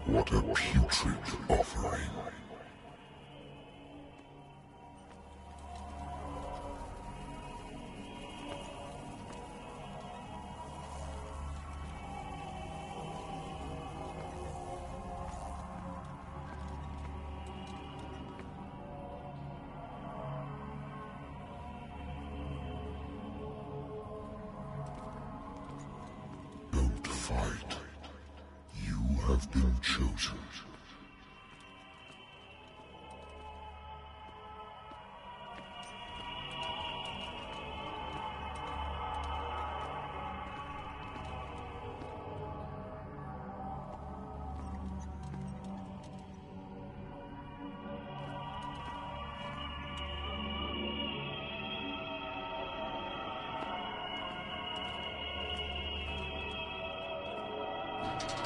What a putrid offering. Don't fight. You have been chosen.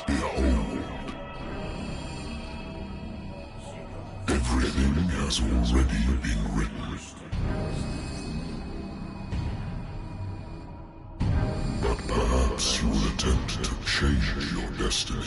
Behold. Everything has already been written. But perhaps you will attempt to change your destiny.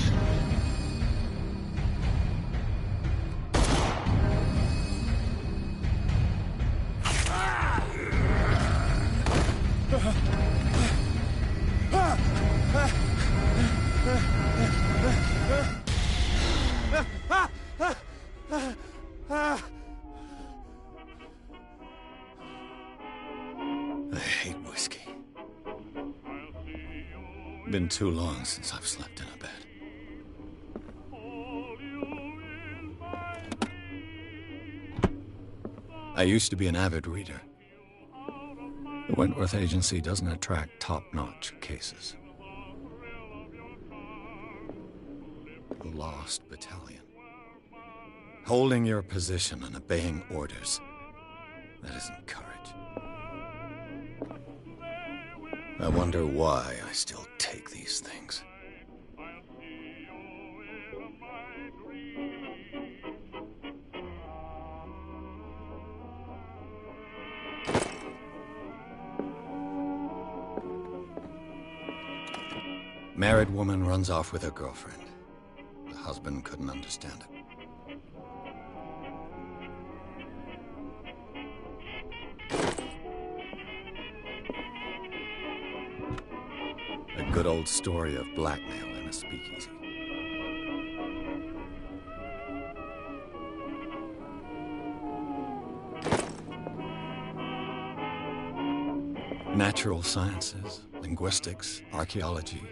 hate whiskey. Been too long since I've slept in a bed. I used to be an avid reader. The Wentworth Agency doesn't attract top-notch cases. The Lost Battalion. Holding your position and obeying orders. That isn't courage. I wonder why I still take these things. Married woman runs off with her girlfriend. The husband couldn't understand it. A good old story of blackmail in a speakeasy. Natural sciences, linguistics, archaeology.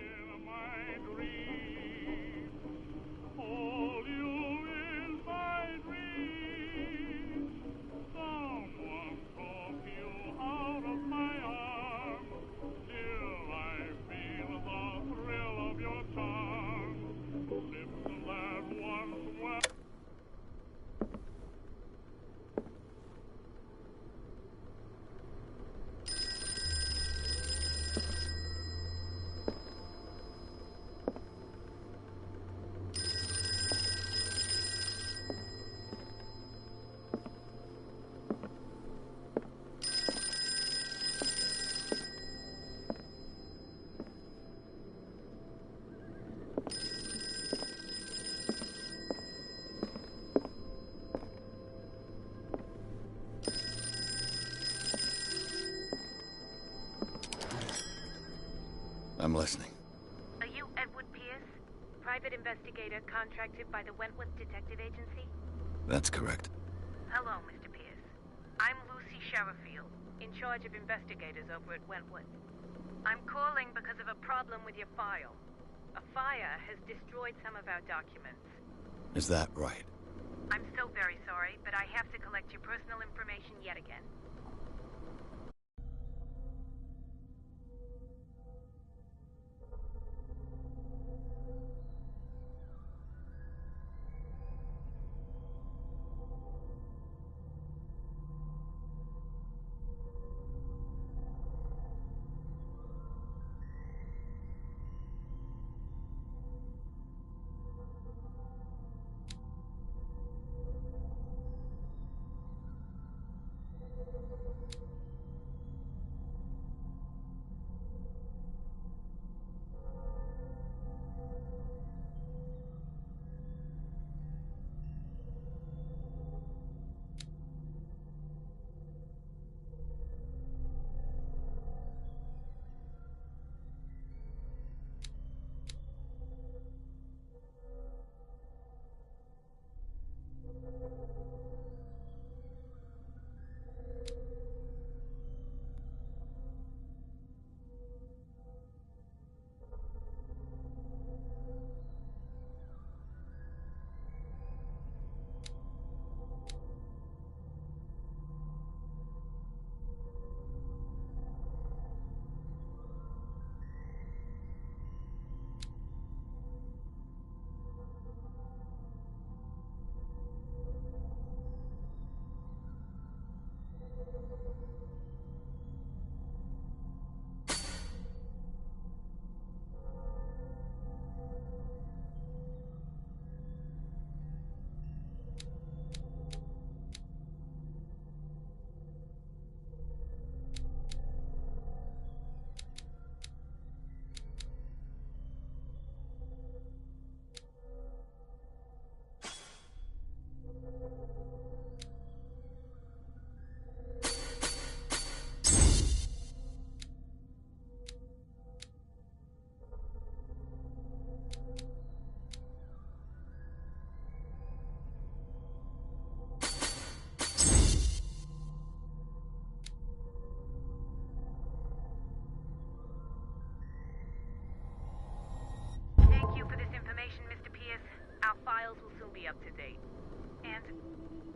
I'm listening. Are you Edward Pierce, private investigator contracted by the Wentworth Detective Agency? That's correct. Hello, Mr. Pierce. I'm Lucy Sherifield, in charge of investigators over at Wentworth. I'm calling because of a problem with your file. A fire has destroyed some of our documents. Is that right? I'm so very sorry, but I have to collect your personal information yet again.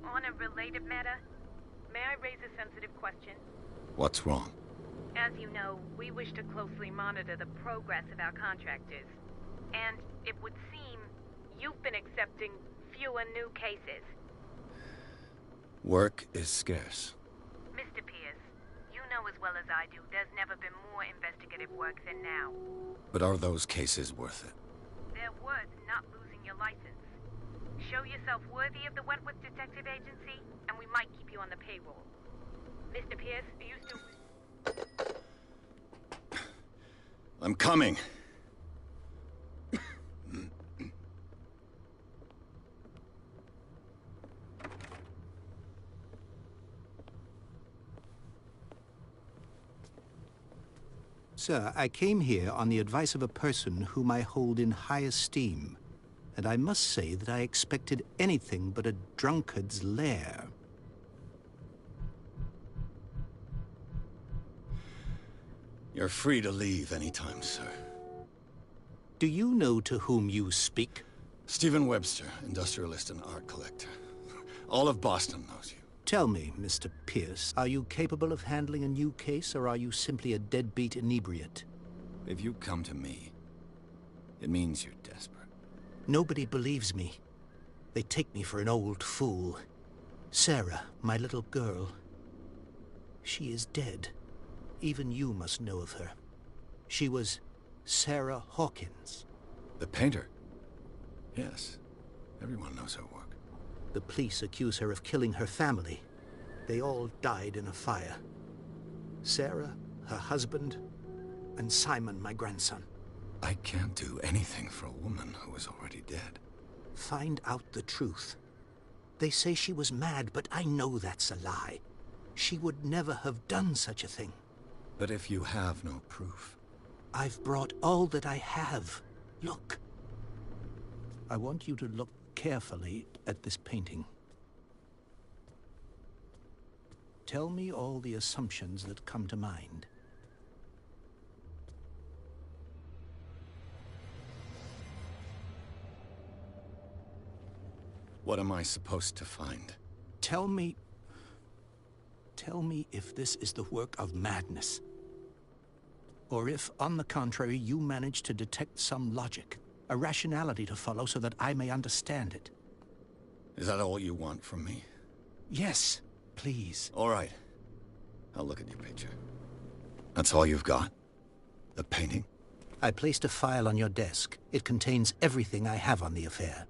On a related matter, may I raise a sensitive question? What's wrong? As you know, we wish to closely monitor the progress of our contractors. And it would seem you've been accepting fewer new cases. Work is scarce. Mr. Pierce, you know as well as I do there's never been more investigative work than now. But are those cases worth it? They're worth not losing your license. Show yourself worthy of the Wentworth Detective Agency, and we might keep you on the payroll. Mr. Pierce, are you still... I'm coming. Sir, I came here on the advice of a person whom I hold in high esteem, and I must say that I expected anything but a drunkard's lair. You're free to leave anytime, sir. Do you know to whom you speak? Stephen Webster, industrialist and art collector. All of Boston knows you. Tell me, Mr. Pierce, are you capable of handling a new case, or are you simply a deadbeat inebriate? If you come to me, it means you're desperate. Nobody believes me. They take me for an old fool. Sarah, my little girl, she is dead. Even you must know of her. She was Sarah Hawkins. The painter? Yes. Everyone knows her work. The police accuse her of killing her family. They all died in a fire. Sarah, her husband, and Simon, my grandson. I can't do anything for a woman who is already dead. Find out the truth. They say she was mad, but I know that's a lie. She would never have done such a thing. But if you have no proof... I've brought all that I have. Look. I want you to look carefully at this painting. Tell me all the assumptions that come to mind. What am I supposed to find? Tell me if this is the work of madness. Or if, on the contrary, you manage to detect some logic, a rationality to follow so that I may understand it. Is that all you want from me? Yes, please. All right. I'll look at your picture. That's all you've got? The painting? I placed a file on your desk. It contains everything I have on the affair.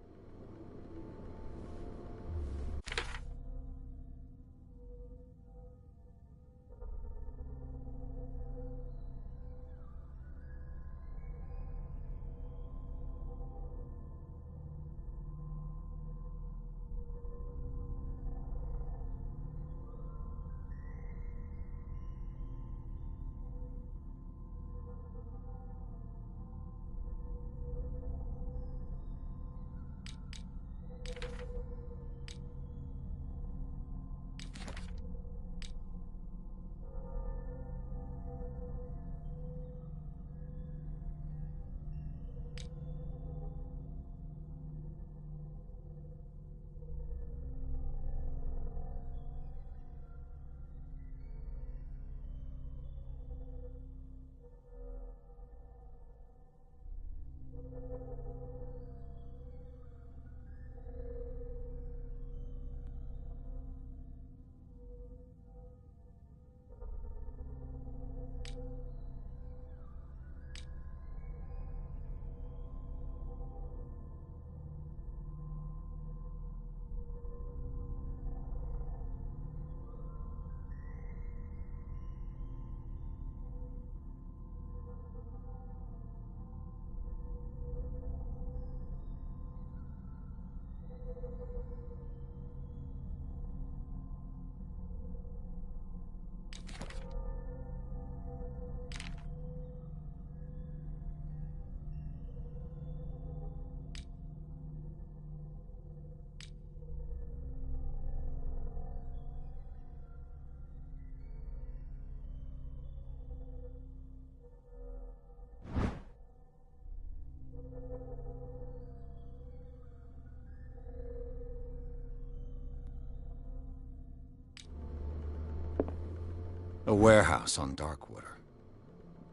A warehouse on Darkwater.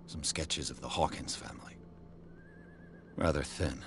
Some sketches of the Hawkins family. Rather thin.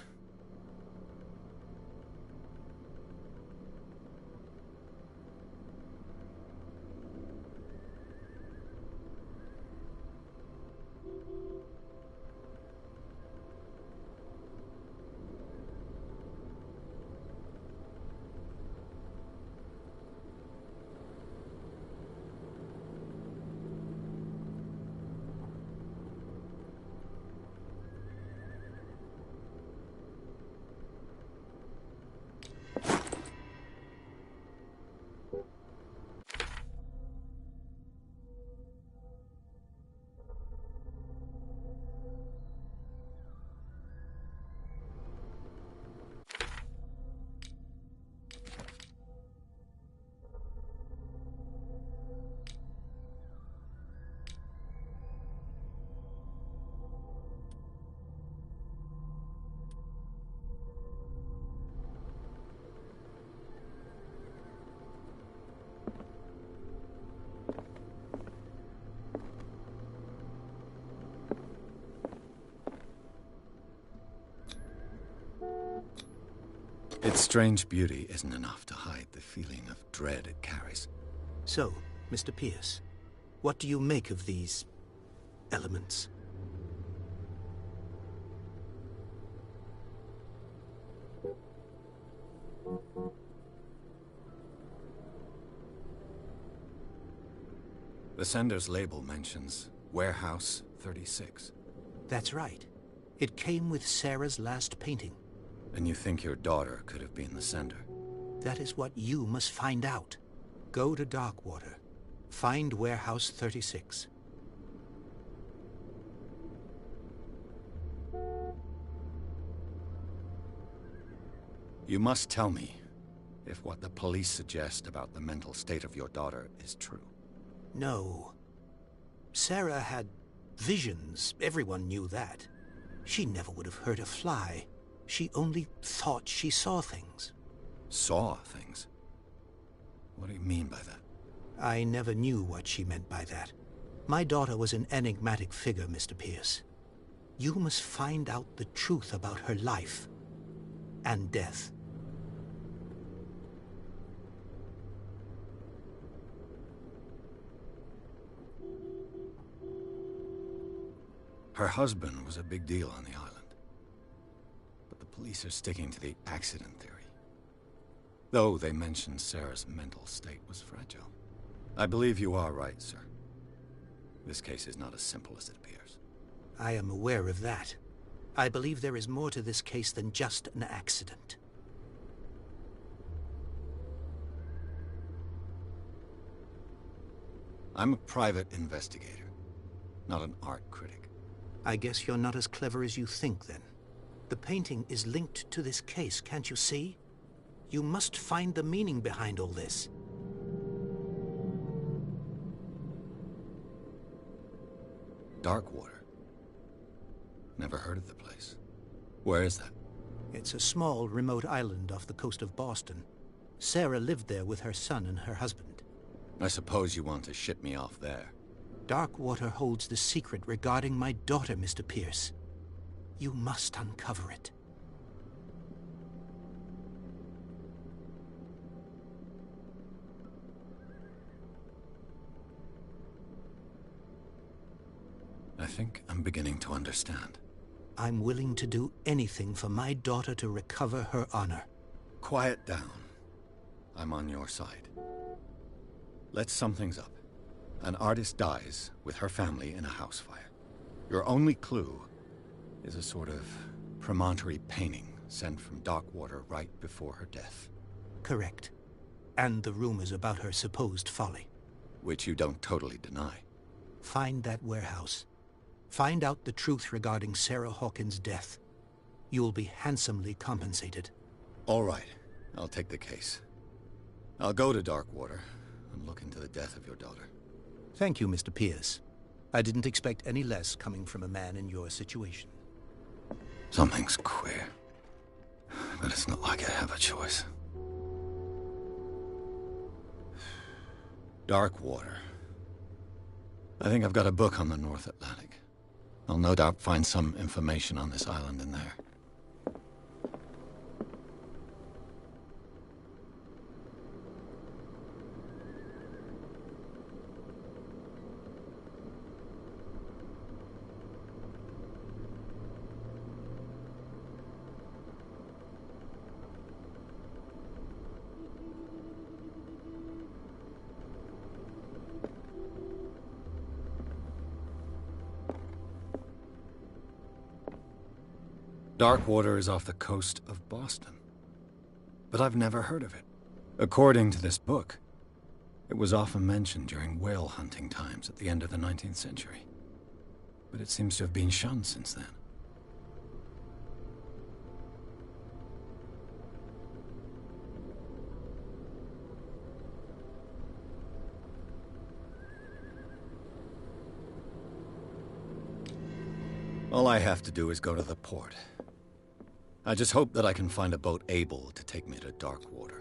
Its strange beauty isn't enough to hide the feeling of dread it carries. So, Mr. Pierce, what do you make of these elements? The sender's label mentions Warehouse 36. That's right. It came with Sarah's last painting. And you think your daughter could have been the sender? That is what you must find out. Go to Darkwater. Find Warehouse 36. You must tell me if what the police suggest about the mental state of your daughter is true. No. Sarah had visions. Everyone knew that. She never would have hurt a fly. She only thought she saw things. Saw things? What do you mean by that? I never knew what she meant by that. My daughter was an enigmatic figure, Mr. Pierce. You must find out the truth about her life and death. Her husband was a big deal on the island. But the police are sticking to the accident theory. Though they mentioned Sarah's mental state was fragile. I believe you are right, sir. This case is not as simple as it appears. I am aware of that. I believe there is more to this case than just an accident. I'm a private investigator, not an art critic. I guess you're not as clever as you think, then. The painting is linked to this case, can't you see? You must find the meaning behind all this. Darkwater. Never heard of the place. Where is that? It's a small, remote island off the coast of Boston. Sarah lived there with her son and her husband. I suppose you want to ship me off there. Darkwater holds the secret regarding my daughter, Mr. Pierce. You must uncover it. I think I'm beginning to understand. I'm willing to do anything for my daughter to recover her honor. Quiet down. I'm on your side. Let's sum things up. An artist dies with her family in a house fire. Your only clue is a sort of promontory painting sent from Darkwater right before her death. Correct. And the rumors about her supposed folly. Which you don't totally deny. Find that warehouse. Find out the truth regarding Sarah Hawkins' death. You'll be handsomely compensated. All right. I'll take the case. I'll go to Darkwater and look into the death of your daughter. Thank you, Mr. Pierce. I didn't expect any less coming from a man in your situation. Something's queer. But it's not like I have a choice. Darkwater. I think I've got a book on the North Atlantic. I'll no doubt find some information on this island in there. Darkwater is off the coast of Boston. But I've never heard of it. According to this book, it was often mentioned during whale hunting times at the end of the 19th century. But it seems to have been shunned since then. All I have to do is go to the port. I just hope that I can find a boat able to take me to Darkwater.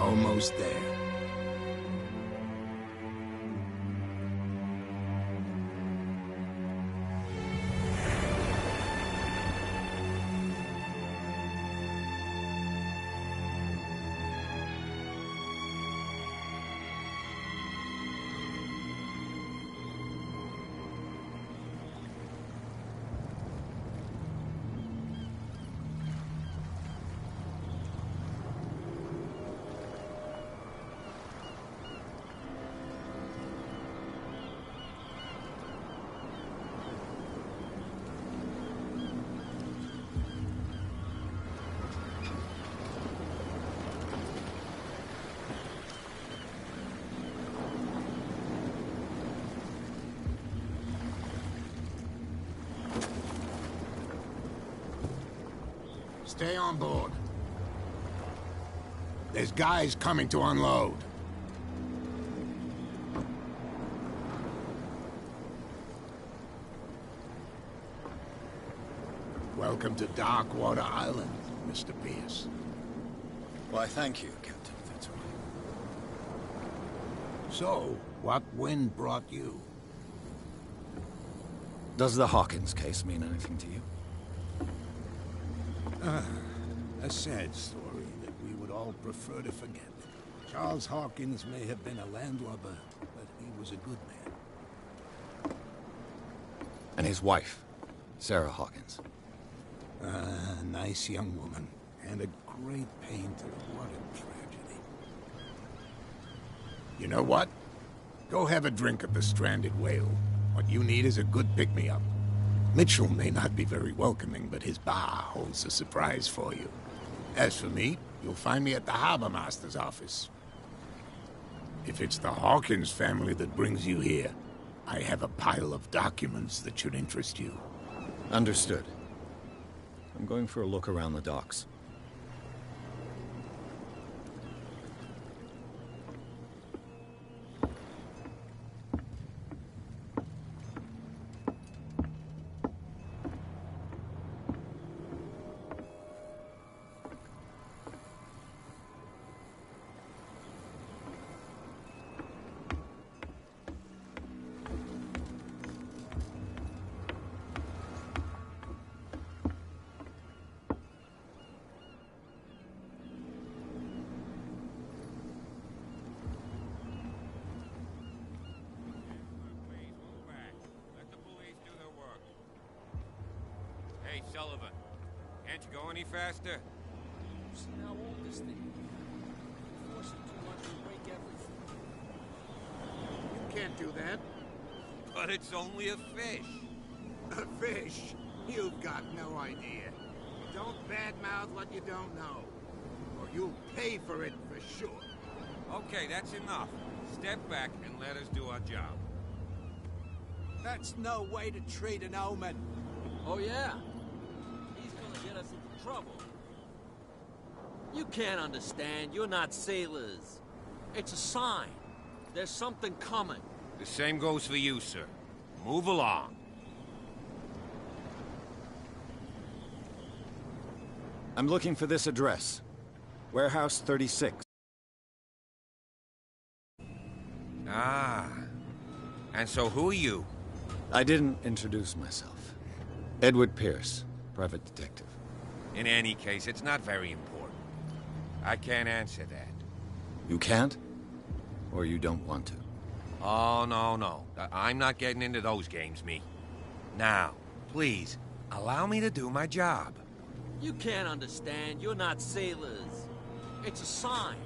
Almost there. Stay on board. There's guys coming to unload. Welcome to Darkwater Island, Mr. Pierce. Why, thank you, Captain Fitzroy. So, what wind brought you? Does the Hawkins case mean anything to you? A sad story that we would all prefer to forget. Charles Hawkins may have been a landlubber, but he was a good man. And his wife, Sarah Hawkins. Nice young woman, and a great painter. What a tragedy. You know what? Go have a drink at the Stranded Whale. What you need is a good pick-me-up. Mitchell may not be very welcoming, but his bar holds a surprise for you. As for me, you'll find me at the Harbor Master's office. If it's the Hawkins family that brings you here, I have a pile of documents that should interest you. Understood. I'm going for a look around the docks. Hey, Sullivan. Can't you go any faster? See how old this thing is. Force it too much will break everything. You can't do that. But it's only a fish. A fish? You've got no idea. Don't badmouth what you don't know, or you'll pay for it for sure. Okay, that's enough. Step back and let us do our job. That's no way to treat an omen. Oh, yeah? He's gonna get us into trouble. You can't understand. You're not sailors. It's a sign. There's something coming. The same goes for you, sir. Move along. I'm looking for this address. Warehouse 36. Ah. And so who are you? I didn't introduce myself. Edward Pierce, private detective. In any case, it's not very important. I can't answer that. You can't? Or you don't want to? Oh, no. I'm not getting into those games, me. Now, please, allow me to do my job. You can't understand. You're not sailors. It's a sign.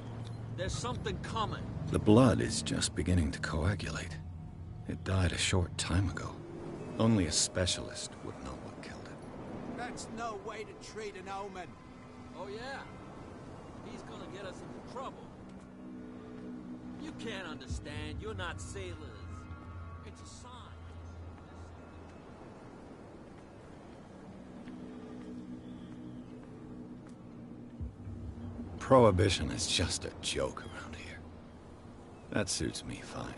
There's something coming. The blood is just beginning to coagulate. It died a short time ago. Only a specialist would know what killed it. That's no way to treat an omen. Oh, yeah? He's gonna get us into trouble. You can't understand. You're not sailors. It's a sign. Prohibition is just a joke around here. That suits me fine.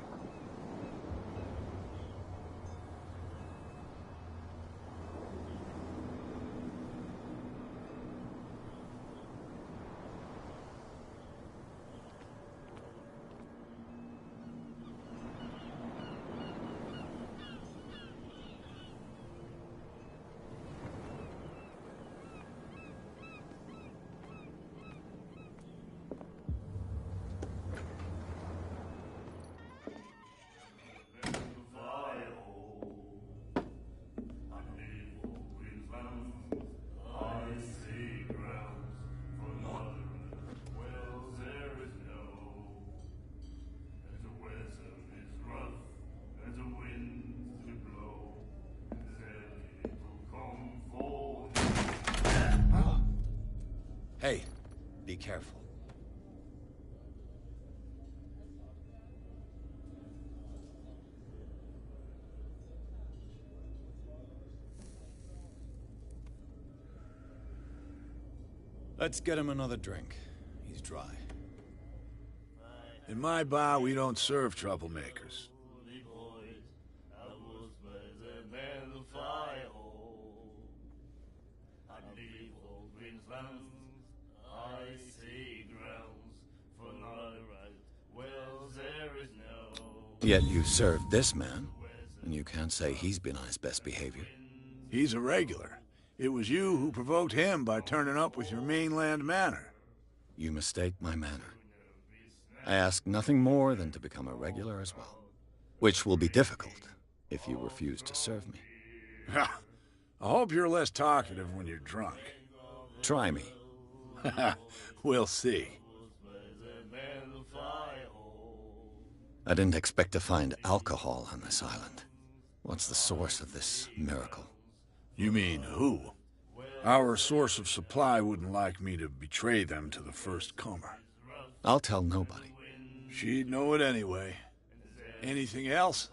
Hey, be careful. Let's get him another drink. He's dry. In my bar, we don't serve troublemakers. Yet you served this man, and you can't say he's been on his best behavior. He's a regular. It was you who provoked him by turning up with your mainland manner. You mistake my manner. I ask nothing more than to become a regular as well. Which will be difficult if you refuse to serve me. I hope you're less talkative when you're drunk. Try me. We'll see. I didn't expect to find alcohol on this island. What's the source of this miracle? You mean who? Our source of supply wouldn't like me to betray them to the first comer. I'll tell nobody. She'd know it anyway. Anything else?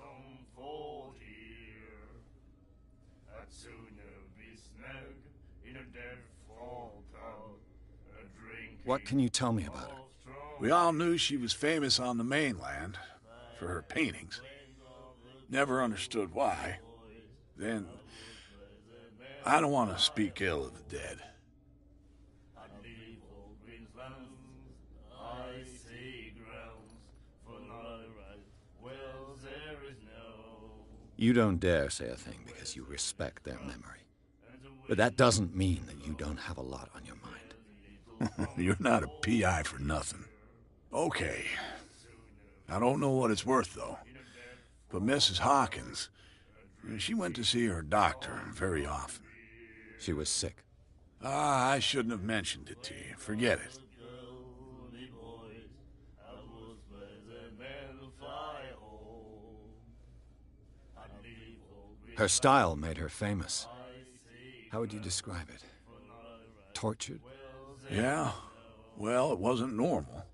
What can you tell me about her? We all knew she was famous on the mainland for her paintings. Never understood why. Then, I don't want to speak ill of the dead. You don't dare say a thing because you respect their memory. But that doesn't mean that you don't have a lot on your mind. You're not a PI for nothing. Okay. I don't know what it's worth, though. But Mrs. Hawkins, she went to see her doctor very often. She was sick. I shouldn't have mentioned it to you. Forget it. Her style made her famous. How would you describe it? Tortured? Yeah. Well, it wasn't normal.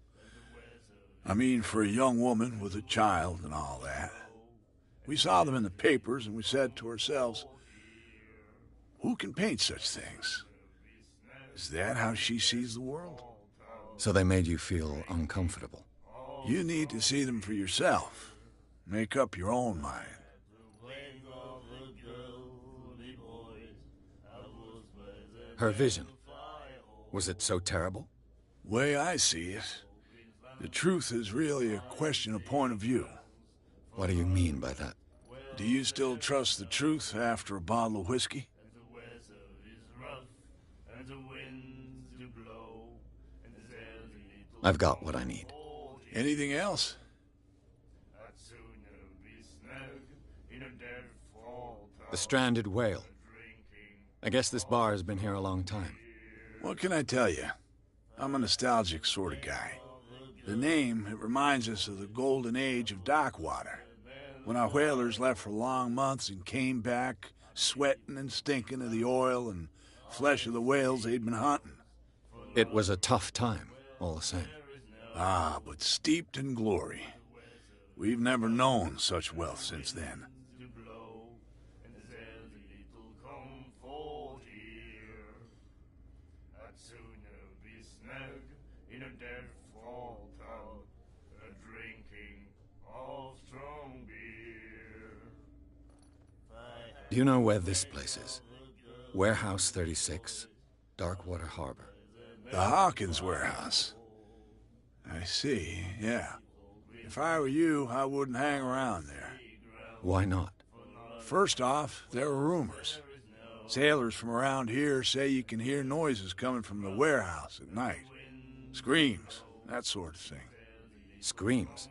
I mean, for a young woman with a child and all that. We saw them in the papers and we said to ourselves, who can paint such things? Is that how she sees the world? So they made you feel uncomfortable? You need to see them for yourself. Make up your own mind. Her vision. Was it so terrible? Way I see it, the truth is really a question of point of view. What do you mean by that? Do you still trust the truth after a bottle of whiskey? I've got what I need. Anything else? The stranded whale. I guess this bar has been here a long time. What can I tell you? I'm a nostalgic sort of guy. The name, it reminds us of the golden age of dock water. When our whalers left for long months and came back, sweating and stinking of the oil and flesh of the whales they'd been hunting. It was a tough time, all the same. Ah, but steeped in glory. We've never known such wealth since then. Do you know where this place is? Warehouse 36, Darkwater Harbor. The Hawkins warehouse. I see, yeah. If I were you, I wouldn't hang around there. Why not? First off, there are rumors. Sailors from around here say you can hear noises coming from the warehouse at night. Screams, that sort of thing. Screams?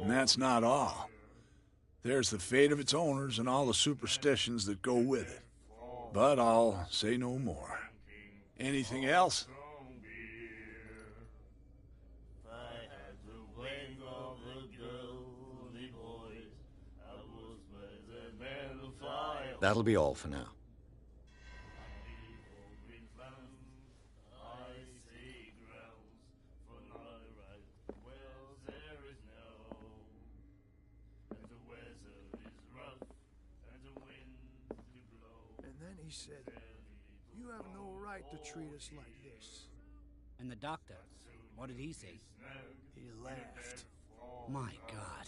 And that's not all. There's the fate of its owners and all the superstitions that go with it. But I'll say no more. Anything else? That'll be all for now. And then he said, "You have no right to treat us like this. And the doctor, what did he say? He laughed. My God.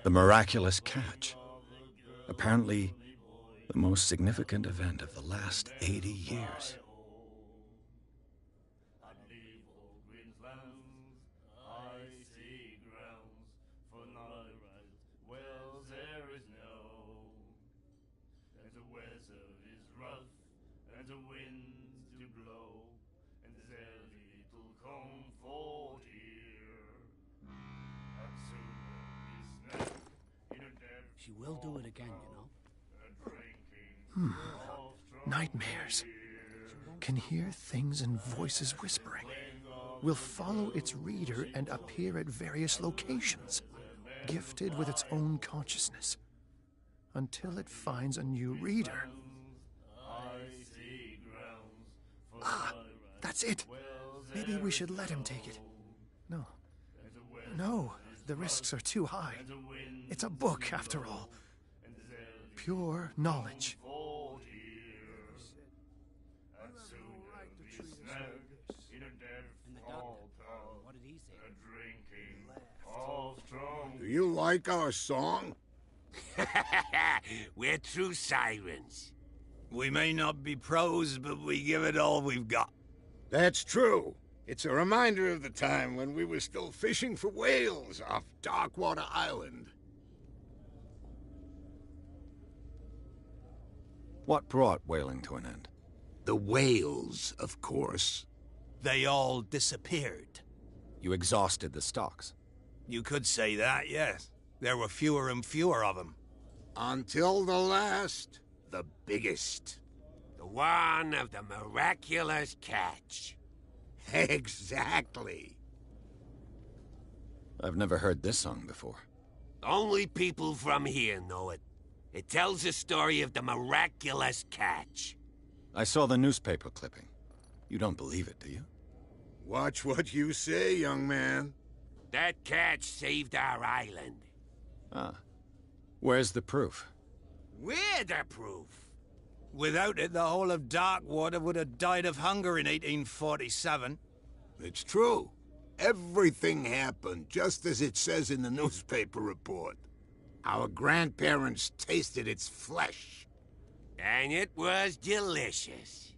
The miraculous catch. Apparently, the most significant event of the last 80 years. She will do it again, you know? Nightmares. Can hear things and voices whispering. Will follow its reader and appear at various locations, gifted with its own consciousness, until it finds a new reader. Ah, that's it. Maybe we should let him take it. No. No, the risks are too high. It's a book, after all. Pure knowledge. And the doctor, what did he say? Do you like our song? We're true sirens. We may not be pros, but we give it all we've got. That's true. It's a reminder of the time when we were still fishing for whales off Darkwater Island. What brought whaling to an end? The whales, of course. They all disappeared. You exhausted the stocks. You could say that, yes. There were fewer and fewer of them. Until the last, the biggest. The one of the miraculous catch. Exactly. I've never heard this song before. Only people from here know it. It tells the story of the miraculous catch. I saw the newspaper clipping. You don't believe it, do you? Watch what you say, young man. That catch saved our island. Ah. Where's the proof? We're the proof. Without it, the whole of Darkwater would have died of hunger in 1847. It's true. Everything happened just as it says in the newspaper report. Our grandparents tasted its flesh. And it was delicious.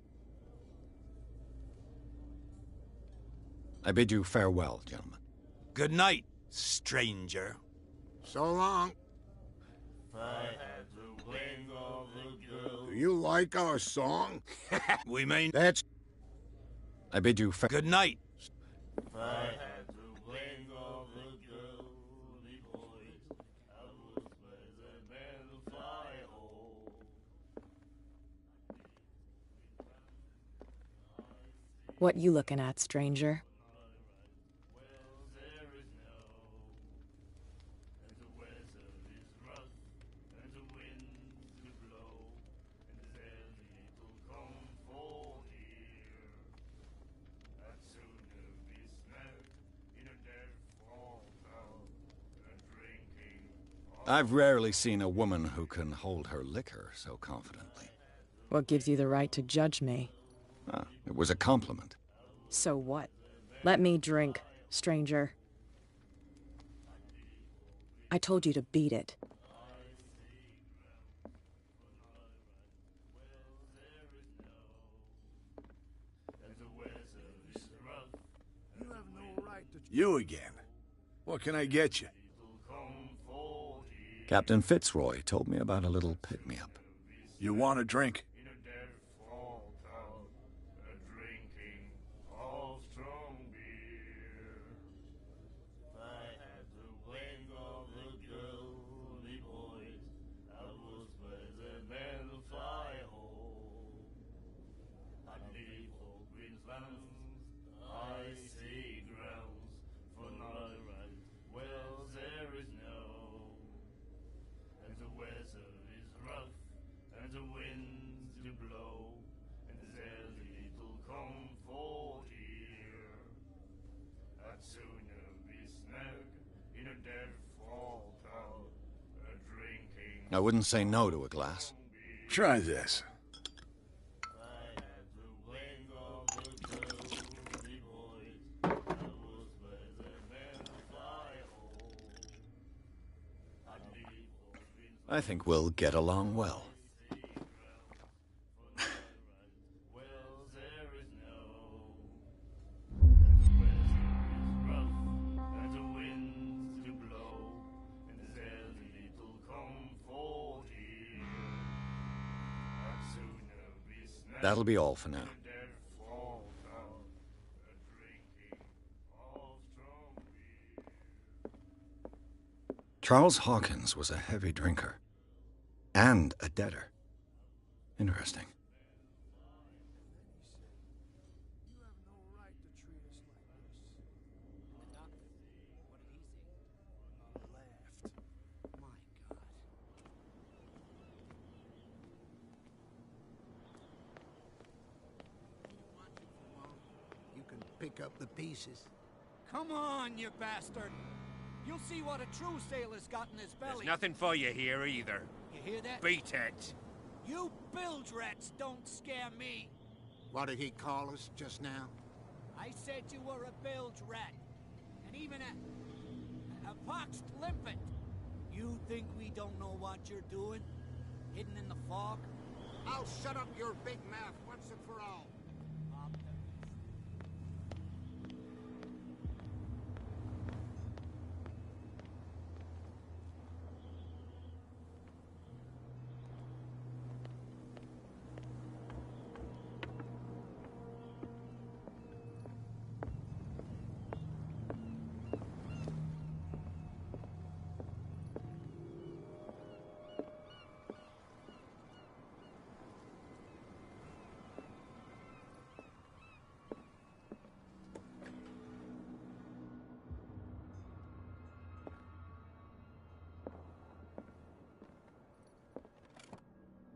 I bid you farewell, gentlemen. Good night, stranger. So long. Do you like our song? We may... That's... I bid you Good night. What you looking at, stranger? I've rarely seen a woman who can hold her liquor so confidently. What gives you the right to judge me? Ah, it was a compliment. So what? Let me drink, stranger. I told you to beat it. You again. What can I get you? Captain Fitzroy told me about a little pick-me-up. You want a drink? I wouldn't say no to a glass. Try this. I think we'll get along well. That'll be all for now. Charles Hawkins was a heavy drinker. And a debtor. Interesting. You can pick up the pieces. Come on, you bastard! You'll see what a true sailor's got in his belly. There's nothing for you here either. You hear that? Beat it. You bilge rats don't scare me. What did he call us just now? I said you were a bilge rat. And even a poxed limpet. You think we don't know what you're doing? Hidden in the fog? I'll shut up your big mouth once and for all.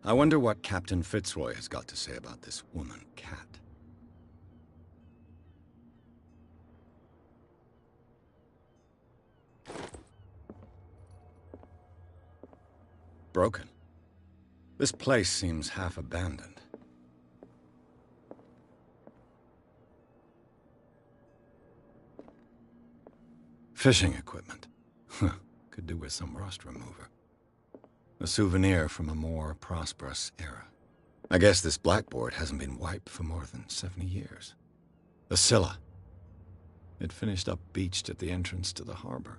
I wonder what Captain Fitzroy has got to say about this woman, Cat. Broken. This place seems half abandoned. Fishing equipment. Could do with some rust remover. A souvenir from a more prosperous era. I guess this blackboard hasn't been wiped for more than 70 years. The Scylla. It finished up beached at the entrance to the harbor.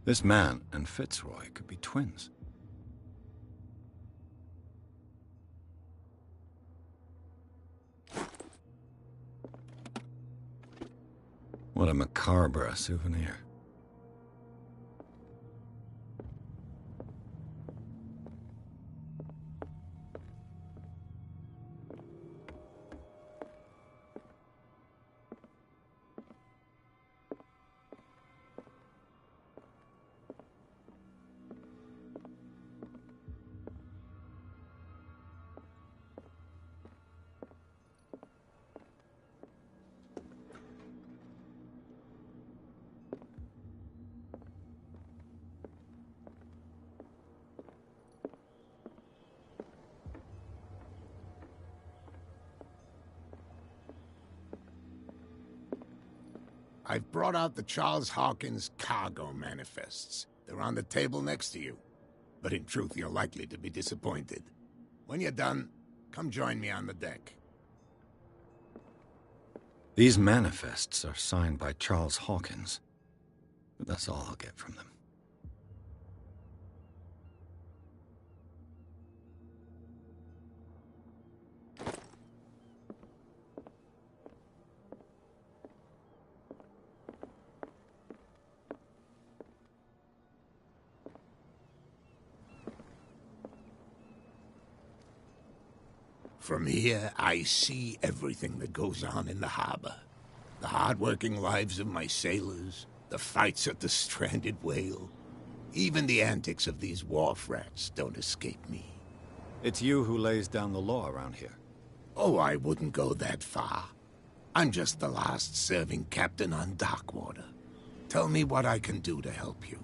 This man and Fitzroy could be twins. What a macabre souvenir. I've brought out the Charles Hawkins cargo manifests. They're on the table next to you. But in truth, you're likely to be disappointed. When you're done, come join me on the deck. These manifests are signed by Charles Hawkins. But that's all I'll get from them. From here, I see everything that goes on in the harbor. The hard-working lives of my sailors, the fights at the stranded whale. Even the antics of these wharf rats don't escape me. It's you who lays down the law around here. Oh, I wouldn't go that far. I'm just the last serving captain on Darkwater. Tell me what I can do to help you.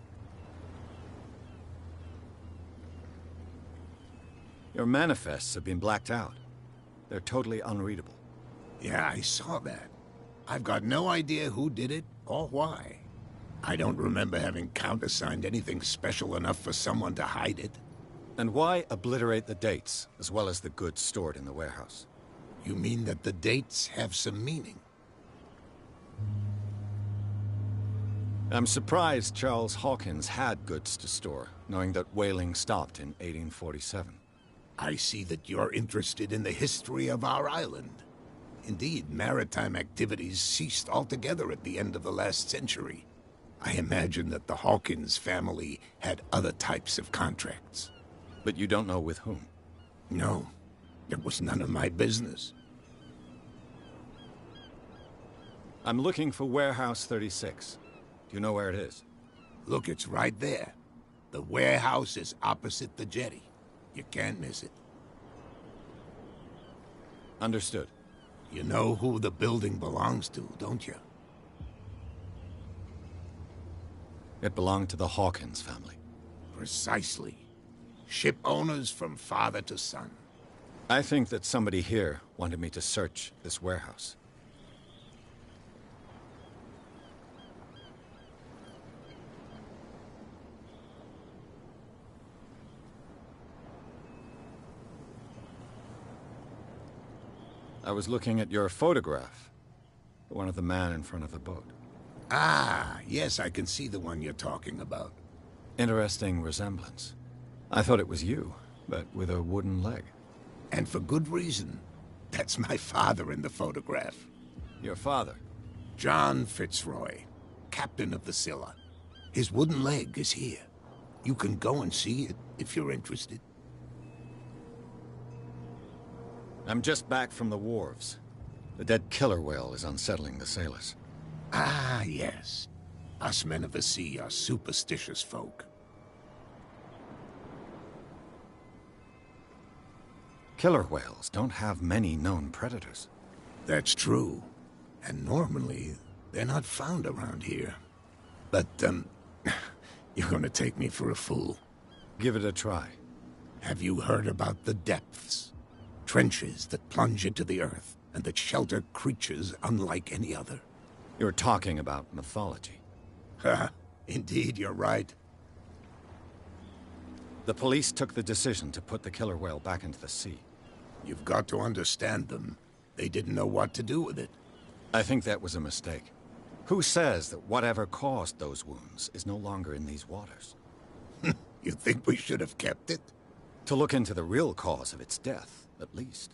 Your manifests have been blacked out. They're totally unreadable. Yeah, I saw that. I've got no idea who did it or why. I don't remember having countersigned anything special enough for someone to hide it. And why obliterate the dates, as well as the goods stored in the warehouse? You mean that the dates have some meaning? I'm surprised Charles Hawkins had goods to store, knowing that whaling stopped in 1847. I see that you're interested in the history of our island. Indeed, maritime activities ceased altogether at the end of the last century. I imagine that the Hawkins family had other types of contracts. But you don't know with whom? No, it was none of my business. I'm looking for Warehouse 36. Do you know where it is? Look, it's right there. The warehouse is opposite the jetty. You can't miss it. Understood. You know who the building belongs to, don't you? It belonged to the Hawkins family. Precisely. Ship owners from father to son. I think that somebody here wanted me to search this warehouse. I was looking at your photograph. The one of the man in front of the boat. Ah, yes, I can see the one you're talking about. Interesting resemblance. I thought it was you, but with a wooden leg. And for good reason. That's my father in the photograph. Your father? John Fitzroy, captain of the Scylla. His wooden leg is here. You can go and see it if you're interested. I'm just back from the wharves. The dead killer whale is unsettling the sailors. Ah, yes. Us men of the sea are superstitious folk. Killer whales don't have many known predators. That's true. And normally, they're not found around here. But, you're gonna take me for a fool. Give it a try. Have you heard about the depths? Trenches that plunge into the earth, and that shelter creatures unlike any other. You're talking about mythology. Ha! Indeed, you're right. The police took the decision to put the killer whale back into the sea. You've got to understand them. They didn't know what to do with it. I think that was a mistake. Who says that whatever caused those wounds is no longer in these waters? You think we should have kept it? To look into the real cause of its death, at least.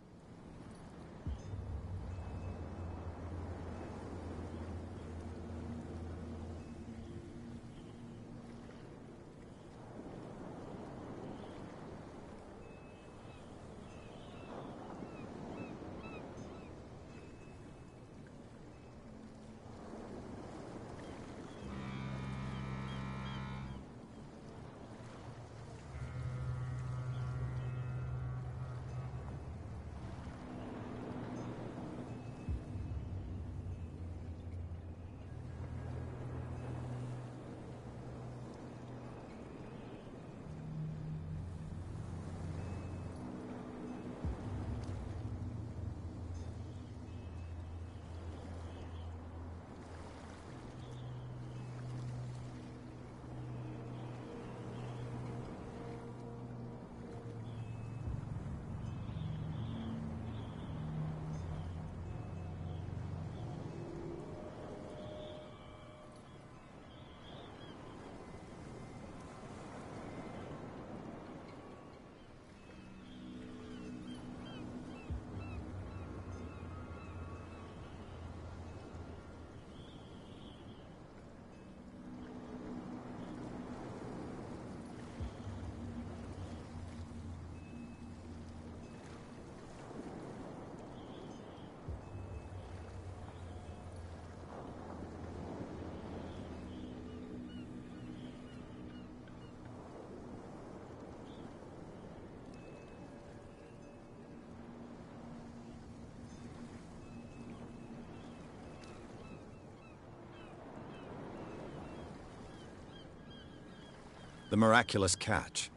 The miraculous catch.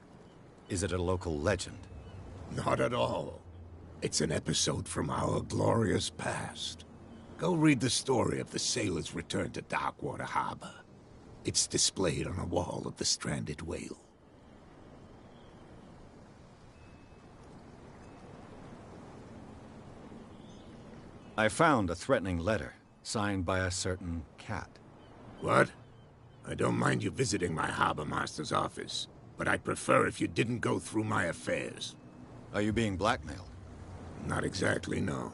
Is it a local legend? Not at all. It's an episode from our glorious past. Go read the story of the sailor's return to Darkwater Harbor. It's displayed on a wall of the stranded whale. I found a threatening letter, signed by a certain cat. What? I don't mind you visiting my harbor master's office, but I'd prefer if you didn't go through my affairs. Are you being blackmailed? Not exactly, no.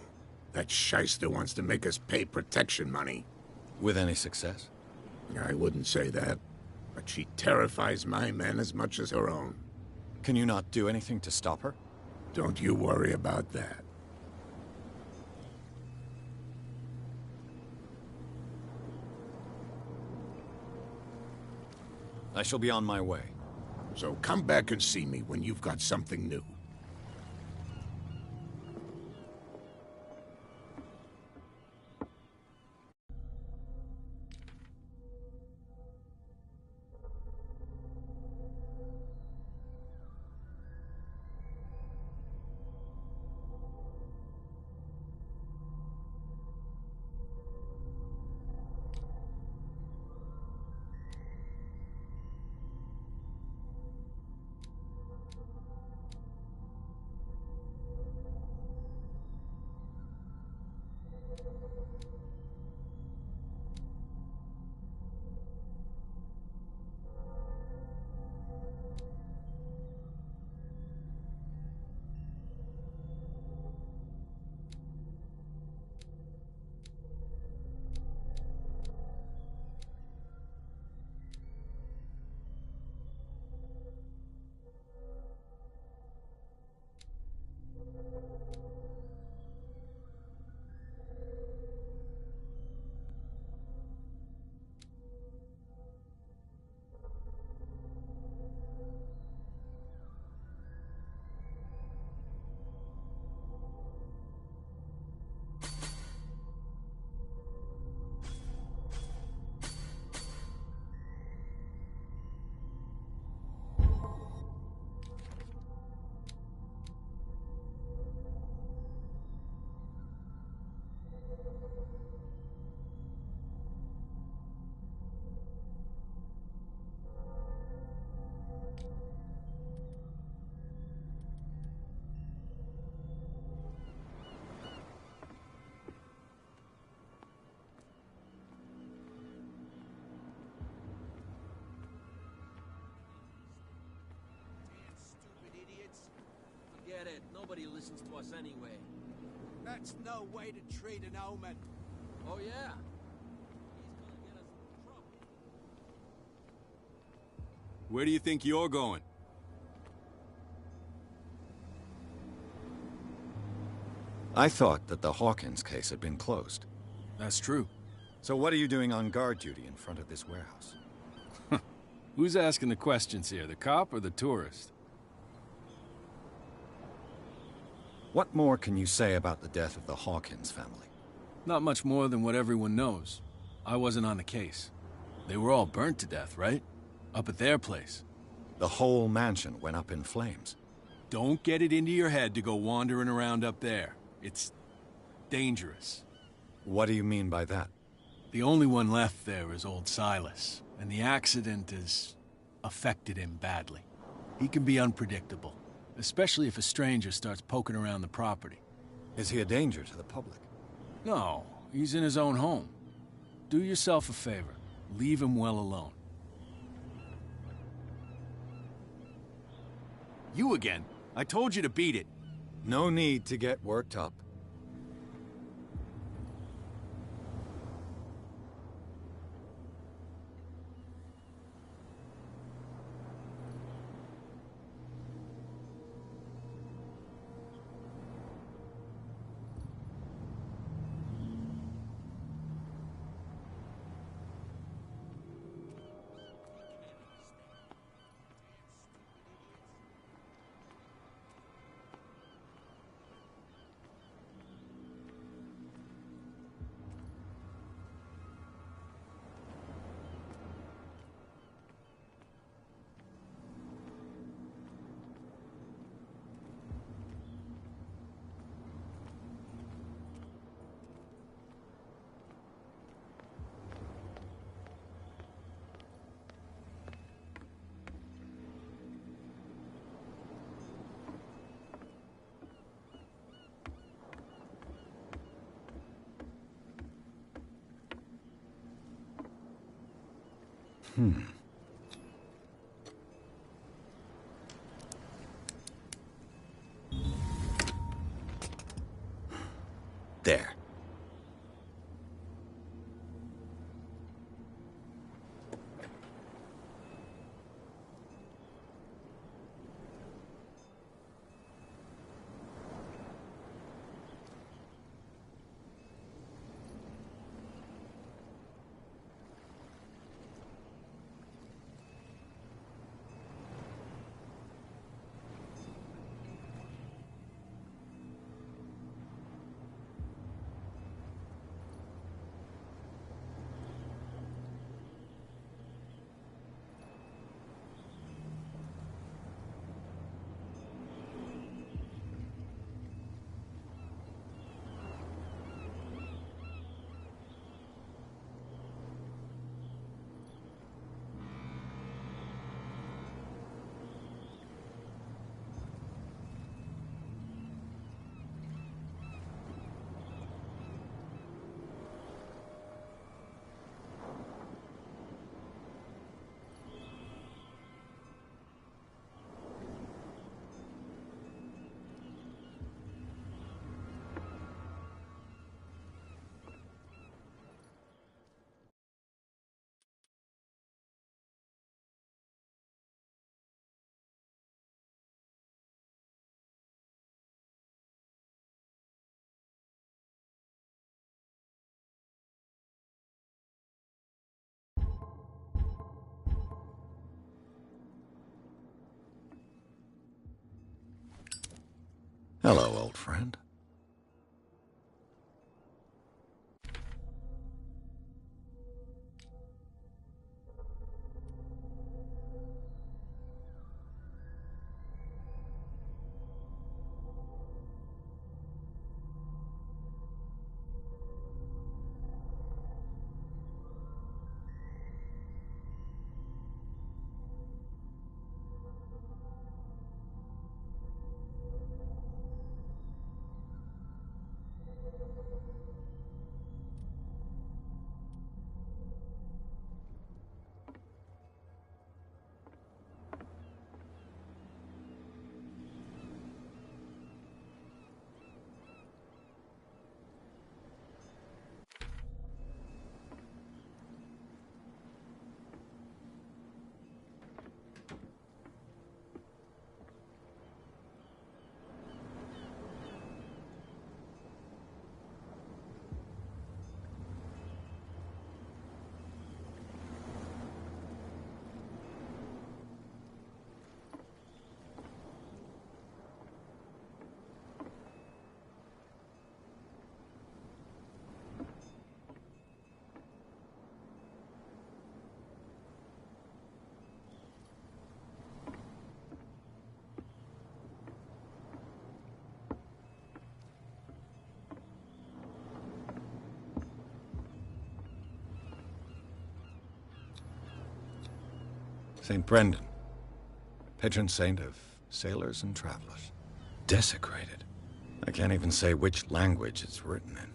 That shyster wants to make us pay protection money. With any success? I wouldn't say that, but she terrifies my men as much as her own. Can you not do anything to stop her? Don't you worry about that. I shall be on my way. So come back and see me when you've got something new. Forget it. Nobody listens to us anyway. That's no way to treat an omen. Oh, yeah? He's gonna get us in trouble. Where do you think you're going? I thought that the Hawkins case had been closed. That's true. So what are you doing on guard duty in front of this warehouse? Who's asking the questions here, the cop or the tourist? What more can you say about the death of the Hawkins family? Not much more than what everyone knows. I wasn't on the case. They were all burnt to death, right? Up at their place. The whole mansion went up in flames. Don't get it into your head to go wandering around up there. It's dangerous. What do you mean by that? The only one left there is old Silas, and the accident has affected him badly. He can be unpredictable, especially if a stranger starts poking around the property. Is he a danger to the public? No, he's in his own home. Do yourself a favor. Leave him well alone. You again. I told you to beat it. No need to get worked up. There. Hello, old friend. St. Brendan, patron saint of sailors and travelers. Desecrated. I can't even say which language it's written in.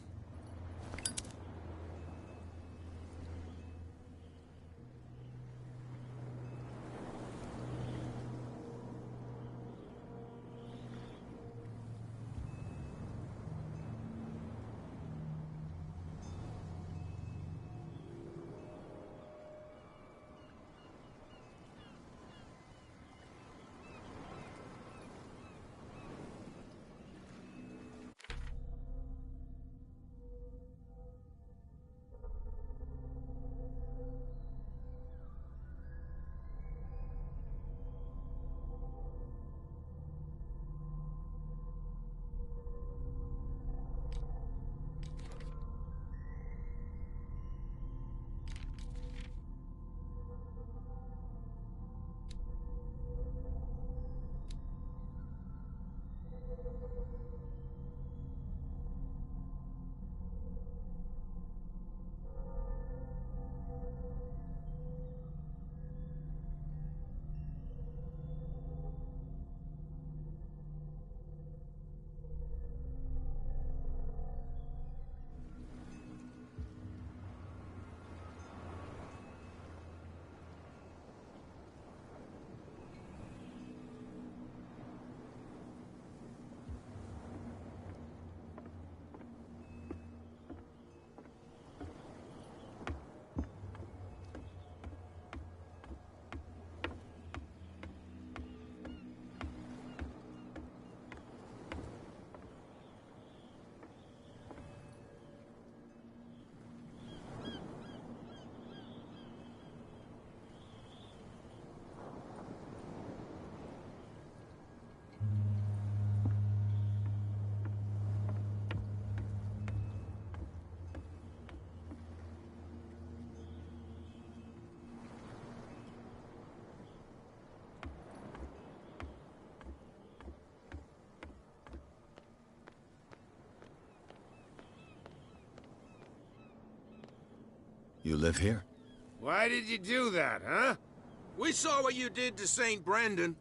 You live here? Why did you do that, huh? We saw what you did to St. Brendan.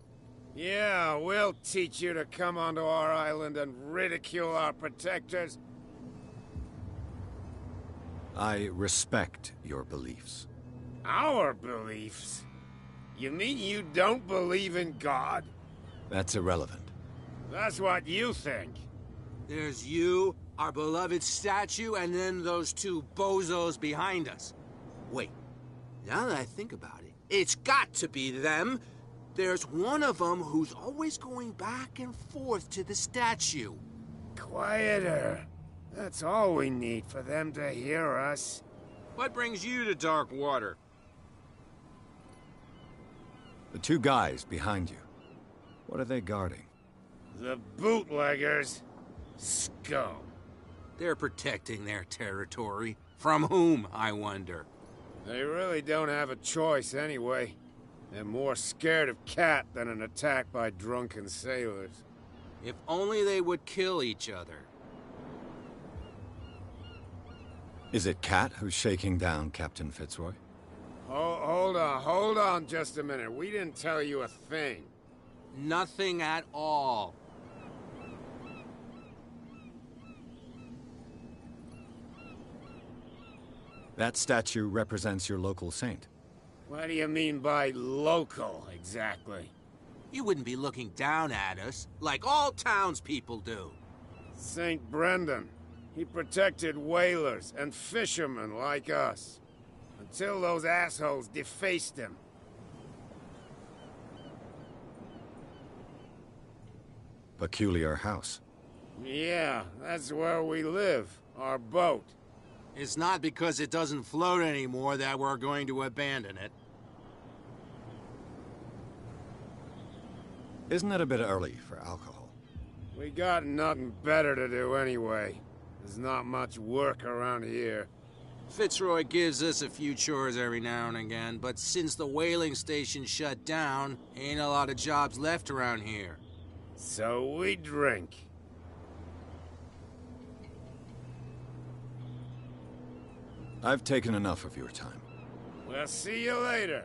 Yeah, we'll teach you to come onto our island and ridicule our protectors. I respect your beliefs. Our beliefs? You mean you don't believe in God? That's irrelevant. That's what you think. There's you, our beloved statue, and then those two bozos behind us. Wait, now that I think about it, it's got to be them. There's one of them who's always going back and forth to the statue. Quieter. That's all we need for them to hear us. What brings you to Dark Water? The two guys behind you. What are they guarding? The bootleggers. Scum. They're protecting their territory. From whom, I wonder? They really don't have a choice anyway. They're more scared of Cat than an attack by drunken sailors. If only they would kill each other. Is it Cat who's shaking down Captain Fitzroy? Oh, hold on just a minute. We didn't tell you a thing. Nothing at all. That statue represents your local saint. What do you mean by local, exactly? You wouldn't be looking down at us, like all townspeople do. St. Brendan. He protected whalers and fishermen like us. Until those assholes defaced him. Peculiar house. Yeah, that's where we live. Our boat. It's not because it doesn't float anymore that we're going to abandon it. Isn't it a bit early for alcohol? We got nothing better to do anyway. There's not much work around here. Fitzroy gives us a few chores every now and again, but since the whaling station shut down, ain't a lot of jobs left around here. So we drink. I've taken enough of your time. We'll see you later.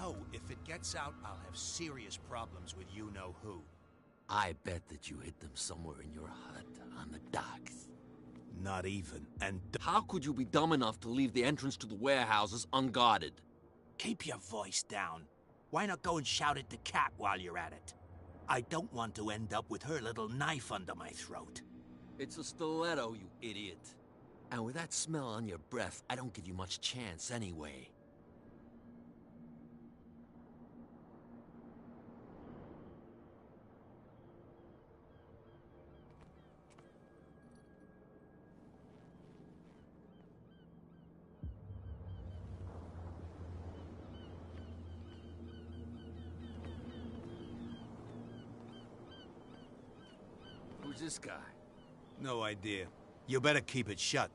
No, if it gets out, I'll have serious problems with you-know-who. I bet that you hid them somewhere in your hut on the docks. Not even, and... How could you be dumb enough to leave the entrance to the warehouses unguarded? Keep your voice down. Why not go and shout at the cat while you're at it? I don't want to end up with her little knife under my throat. It's a stiletto, you idiot. And with that smell on your breath, I don't give you much chance anyway. Who's this guy? No idea. You better keep it shut.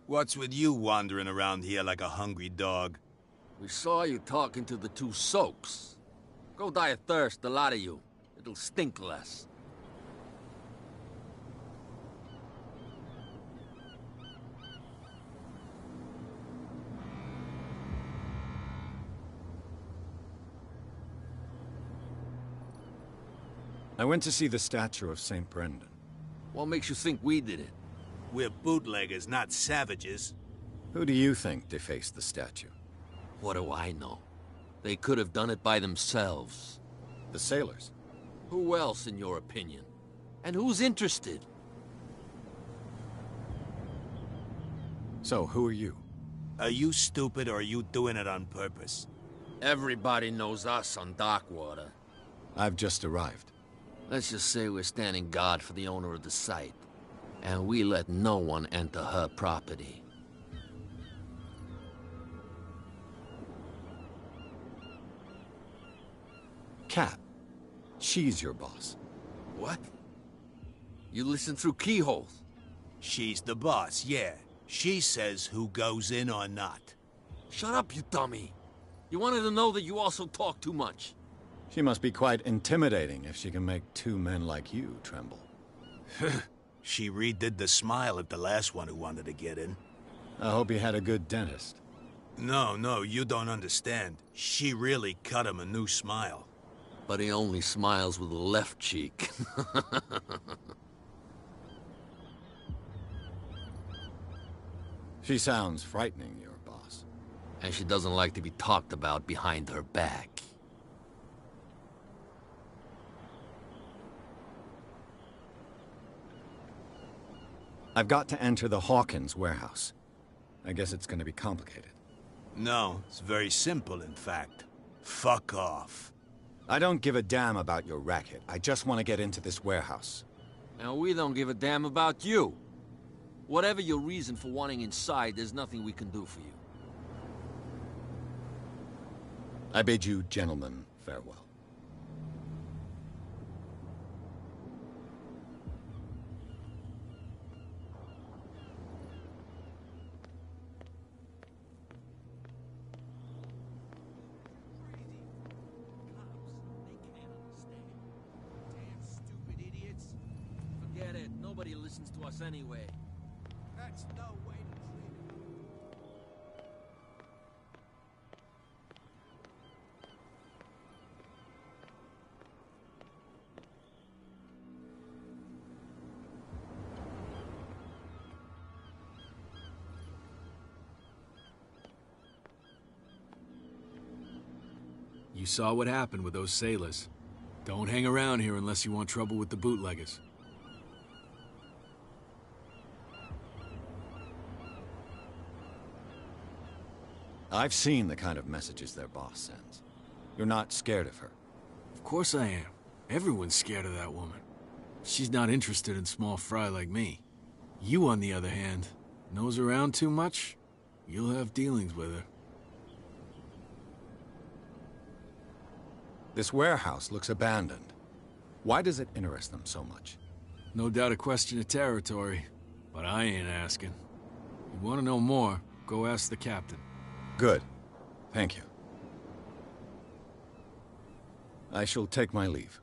What's with you wandering around here like a hungry dog? We saw you talking to the two soaks. Go die of thirst, the lot of you. It'll stink less. I went to see the statue of St. Brendan. What makes you think we did it? We're bootleggers, not savages. Who do you think defaced the statue? What do I know? They could have done it by themselves. The sailors? Who else, in your opinion? And who's interested? So, who are you? Are you stupid or are you doing it on purpose? Everybody knows us on Darkwater. I've just arrived. Let's just say we're standing guard for the owner of the site. And we let no one enter her property. Cat. She's your boss. What? You listen through keyholes? She's the boss, yeah. She says who goes in or not. Shut up, you dummy. You wanted to know that you also talk too much. She must be quite intimidating if she can make two men like you tremble. She redid the smile at the last one who wanted to get in. I hope he had a good dentist. No, you don't understand. She really cut him a new smile. But he only smiles with the left cheek. She sounds frightening, your boss. And she doesn't like to be talked about behind her back. I've got to enter the Hawkins warehouse. I guess it's gonna be complicated. No, it's very simple, in fact. Fuck off. I don't give a damn about your racket. I just want to get into this warehouse. And we don't give a damn about you. Whatever your reason for wanting inside, there's nothing we can do for you. I bid you gentlemen farewell. Forget it. Nobody listens to us anyway. That's no way to treat it. You saw what happened with those sailors. Don't hang around here unless you want trouble with the bootleggers. I've seen the kind of messages their boss sends. You're not scared of her. Of course I am. Everyone's scared of that woman. She's not interested in small fry like me. You, on the other hand, nose around too much, you'll have dealings with her. This warehouse looks abandoned. Why does it interest them so much? No doubt a question of territory, but I ain't asking. You want to know more, go ask the captain. Good. Thank you. I shall take my leave.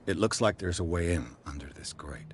It looks like there's a way in under this grate.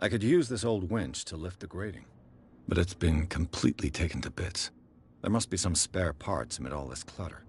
I could use this old winch to lift the grating, but it's been completely taken to bits. There must be some spare parts amid all this clutter.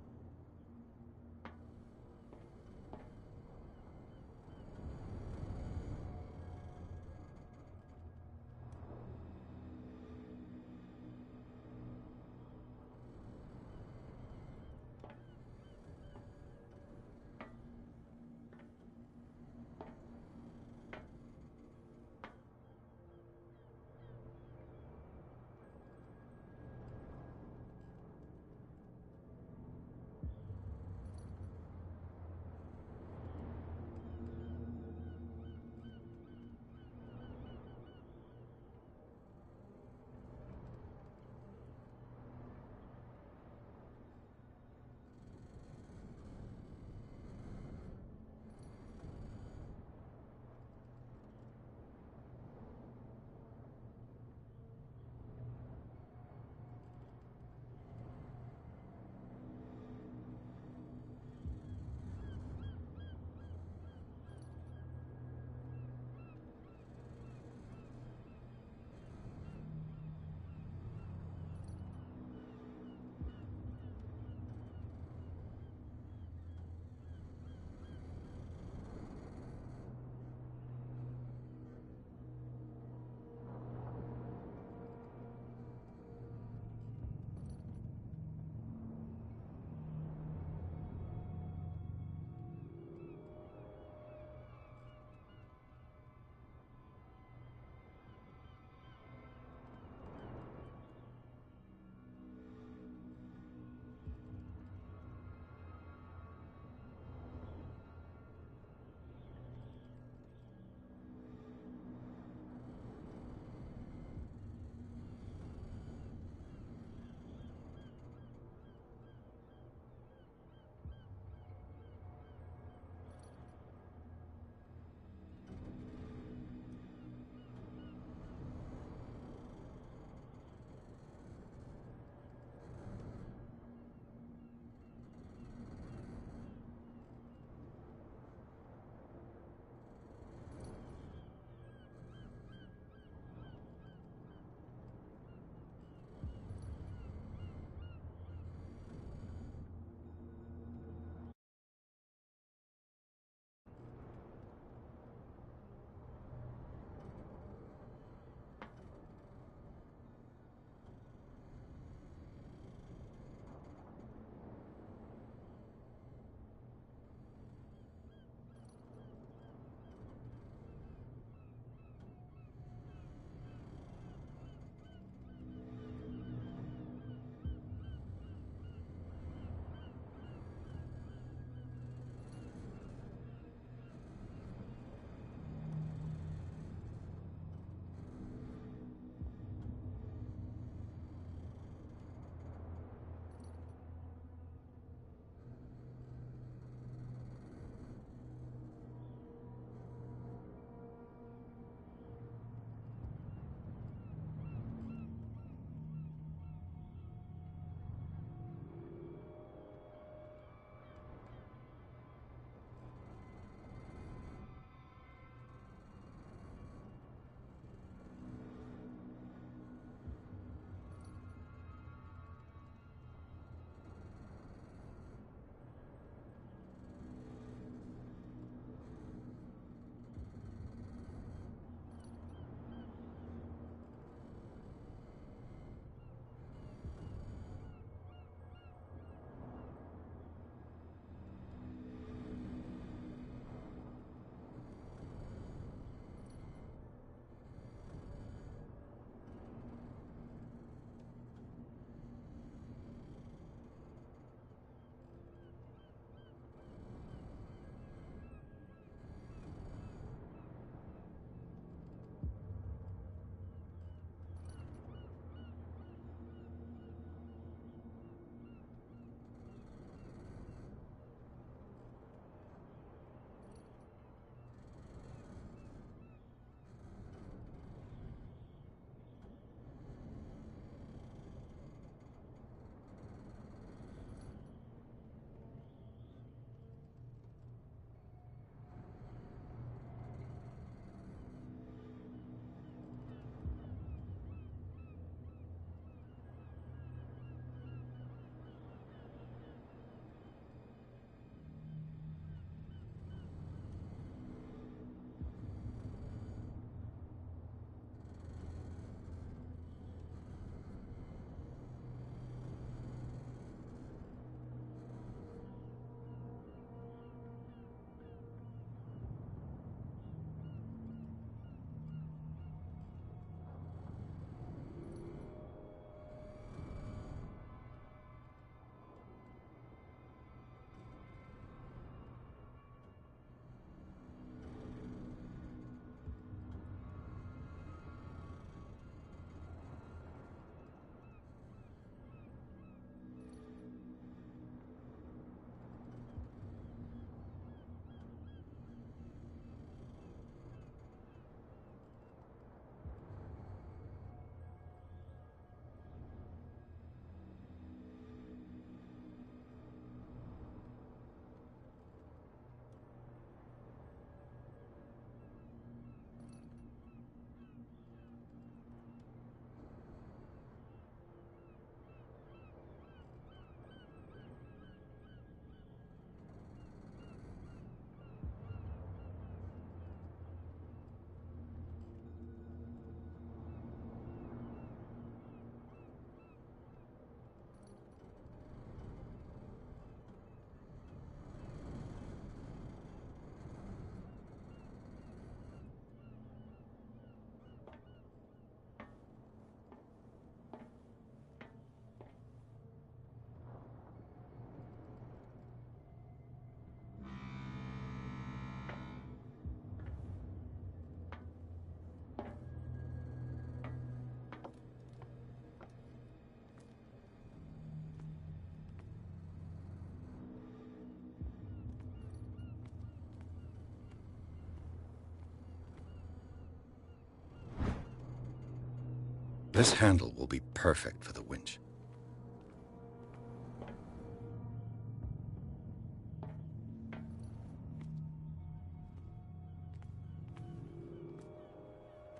This handle will be perfect for the winch.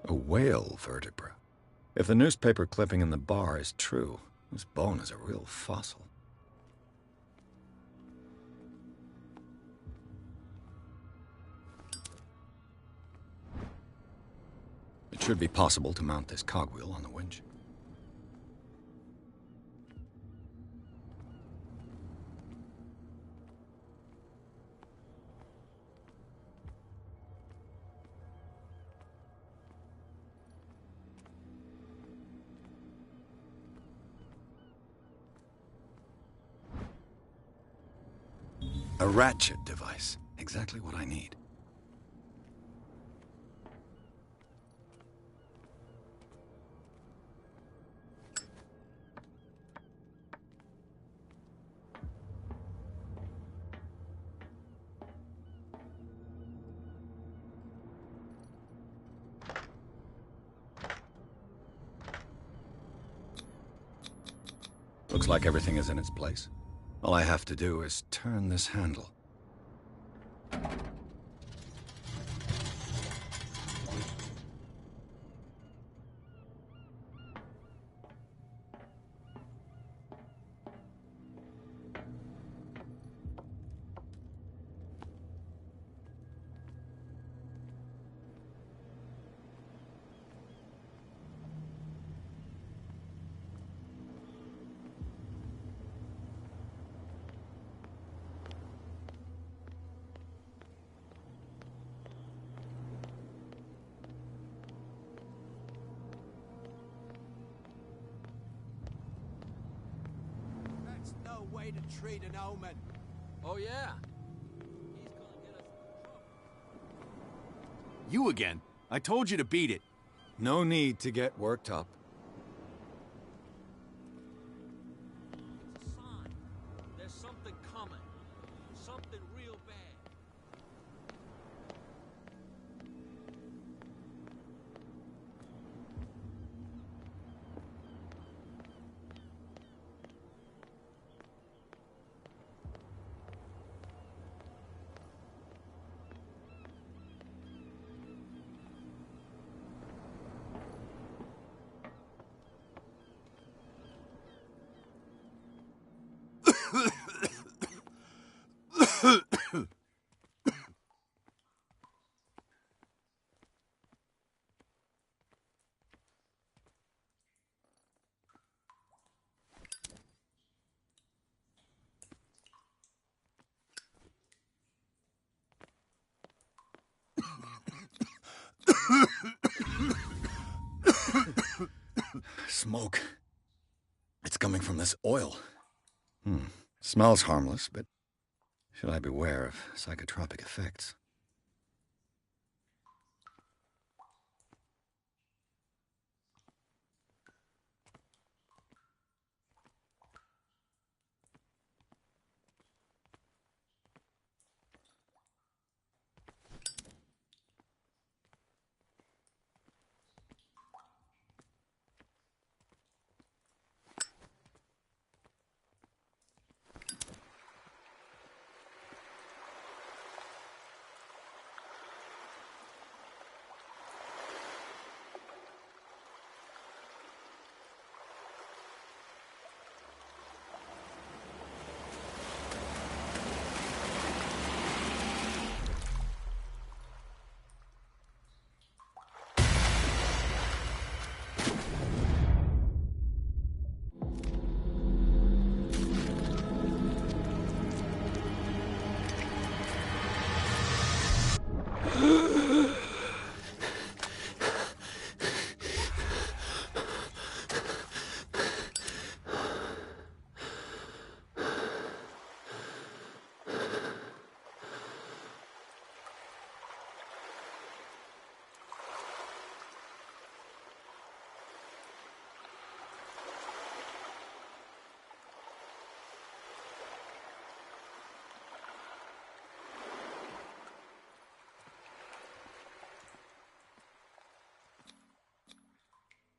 A whale vertebra. If the newspaper clipping in the bar is true, this bone is a real fossil. It should be possible to mount this cogwheel on the winch. A ratchet device. Exactly what I need. Looks like everything is in its place. All I have to do is turn this handle. That's no way to treat an omen. Oh, yeah? You again. I told you to beat it. No need to get worked up. It's a sign. There's something coming. Something real bad. Smoke. It's coming from this oil. Smells harmless, but should I beware of psychotropic effects?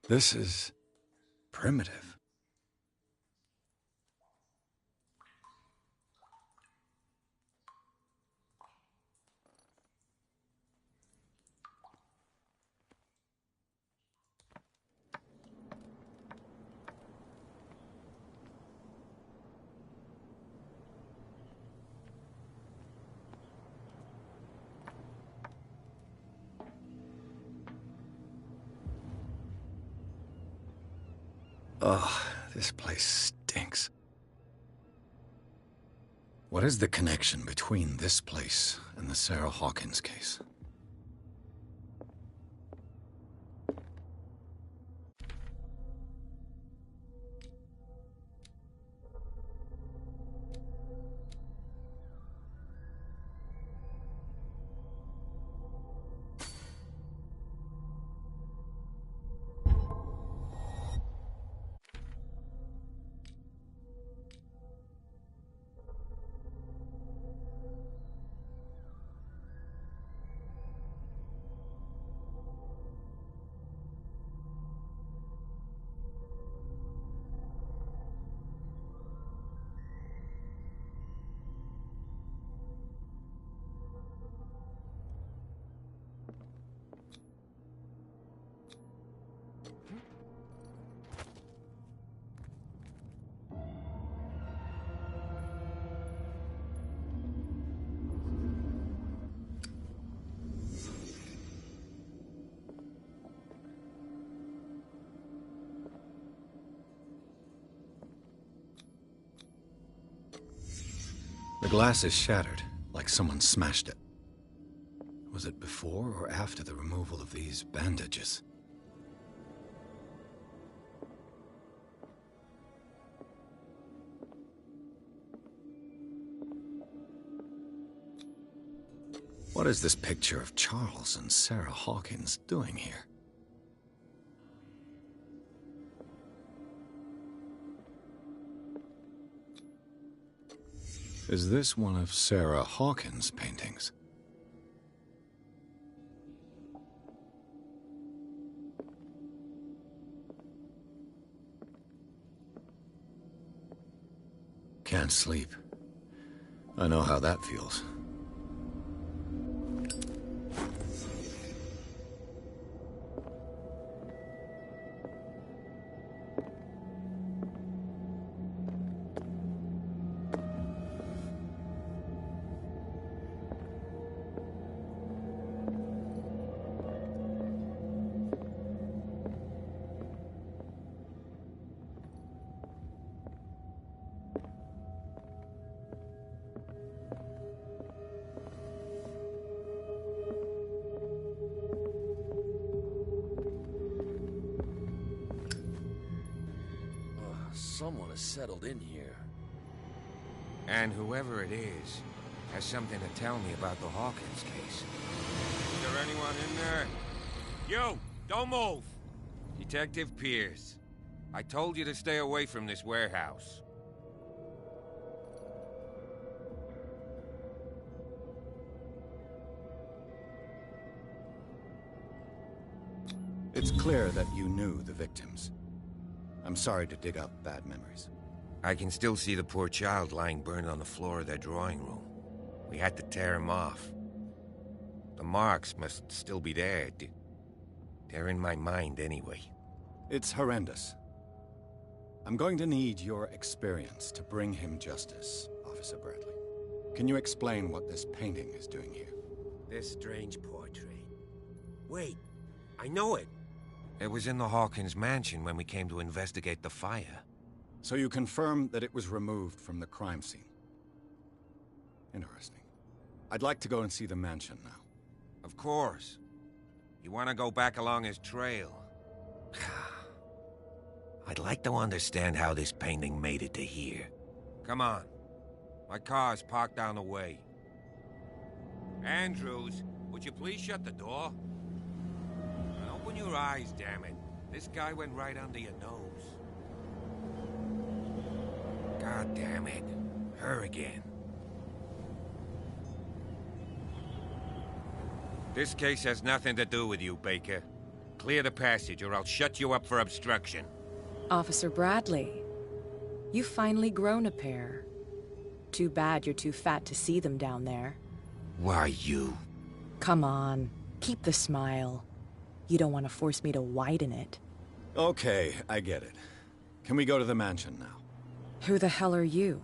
This is primitive. Ugh, this place stinks. What is the connection between this place and the Sarah Hawkins case? The glass is shattered, like someone smashed it. Was it before or after the removal of these bandages? What is this picture of Charles and Sarah Hawkins doing here? Is this one of Sarah Hawkins' paintings? Can't sleep. I know how that feels. Someone has settled in here. And whoever it is has something to tell me about the Hawkins case. Is there anyone in there? You! Don't move! Detective Pierce. I told you to stay away from this warehouse. It's clear that you knew the victims. I'm sorry to dig up bad memories. I can still see the poor child lying burned on the floor of their drawing room. We had to tear him off. The marks must still be there. They're in my mind anyway. It's horrendous. I'm going to need your experience to bring him justice, Officer Bradley. Can you explain what this painting is doing here? This strange portrait. Wait, I know it. It was in the Hawkins mansion when we came to investigate the fire. So you confirm that it was removed from the crime scene? Interesting. I'd like to go and see the mansion now. Of course. You want to go back along his trail? I'd like to understand how this painting made it to here. Come on. My car's parked down the way. Andrews, would you please shut the door? And open your eyes, damn it. This guy went right under your nose. God damn it. Her again. This case has nothing to do with you, Baker. Clear the passage or I'll shut you up for obstruction. Officer Bradley, you've finally grown a pair. Too bad you're too fat to see them down there. Why, you? Come on, keep the smile. You don't want to force me to widen it. Okay, I get it. Can we go to the mansion now? Who the hell are you?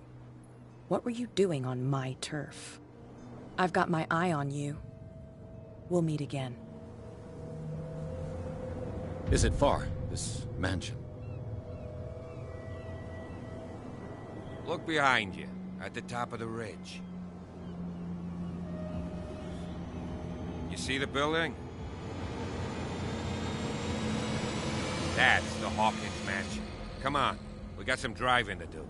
What were you doing on my turf? I've got my eye on you. We'll meet again. Is it far, this mansion? Look behind you, at the top of the ridge. You see the building? That's the Hawkins mansion. Come on, we got some driving to do.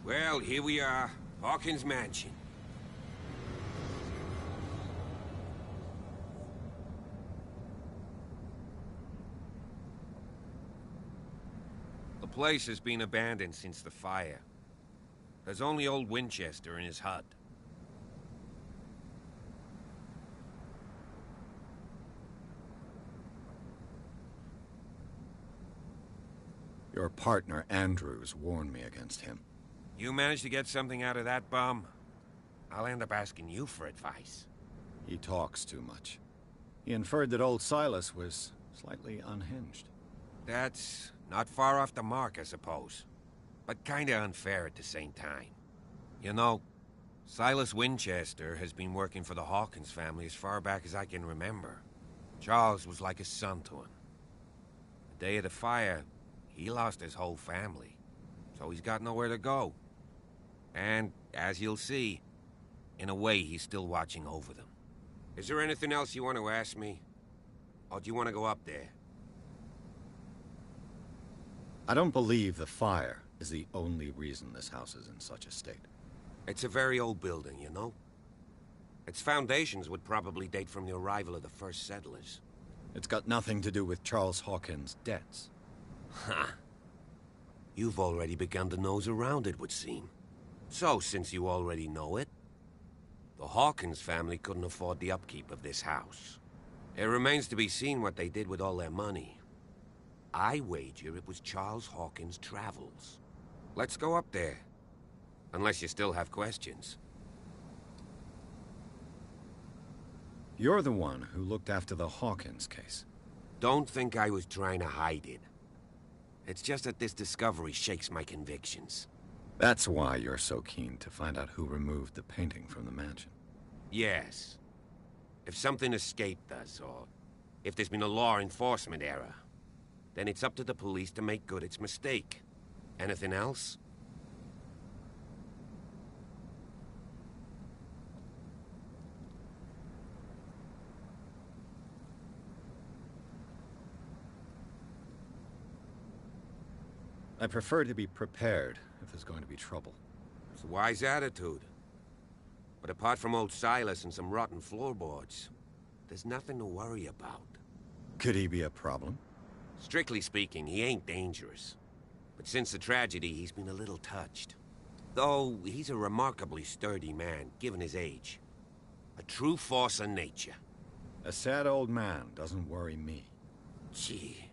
Well, here we are. Hawkins Mansion. The place has been abandoned since the fire. There's only old Winchester in his hut. Your partner, Andrews, warned me against him. You managed to get something out of that bum? I'll end up asking you for advice. He talks too much. He inferred that old Silas was slightly unhinged. That's not far off the mark, I suppose. But kinda unfair at the same time. You know, Silas Winchester has been working for the Hawkins family as far back as I can remember. Charles was like a son to him. The day of the fire, he lost his whole family. So he's got nowhere to go. And, as you'll see, in a way he's still watching over them. Is there anything else you want to ask me? Or do you want to go up there? I don't believe the fire is the only reason this house is in such a state. It's a very old building, you know? Its foundations would probably date from the arrival of the first settlers. It's got nothing to do with Charles Hawkins' debts. Ha! You've already begun to nose around it, would seem. So, since you already know it, the Hawkins family couldn't afford the upkeep of this house. It remains to be seen what they did with all their money. I wager it was Charles Hawkins' travels. Let's go up there. Unless you still have questions. You're the one who looked after the Hawkins case. Don't think I was trying to hide it. It's just that this discovery shakes my convictions. That's why you're so keen to find out who removed the painting from the mansion. Yes. If something escaped us, or if there's been a law enforcement error, then it's up to the police to make good its mistake. Anything else? I prefer to be prepared if there's going to be trouble. It's a wise attitude. But apart from old Silas and some rotten floorboards, there's nothing to worry about. Could he be a problem? Strictly speaking, he ain't dangerous. But since the tragedy, he's been a little touched. Though, he's a remarkably sturdy man, given his age. A true force of nature. A sad old man doesn't worry me. Gee,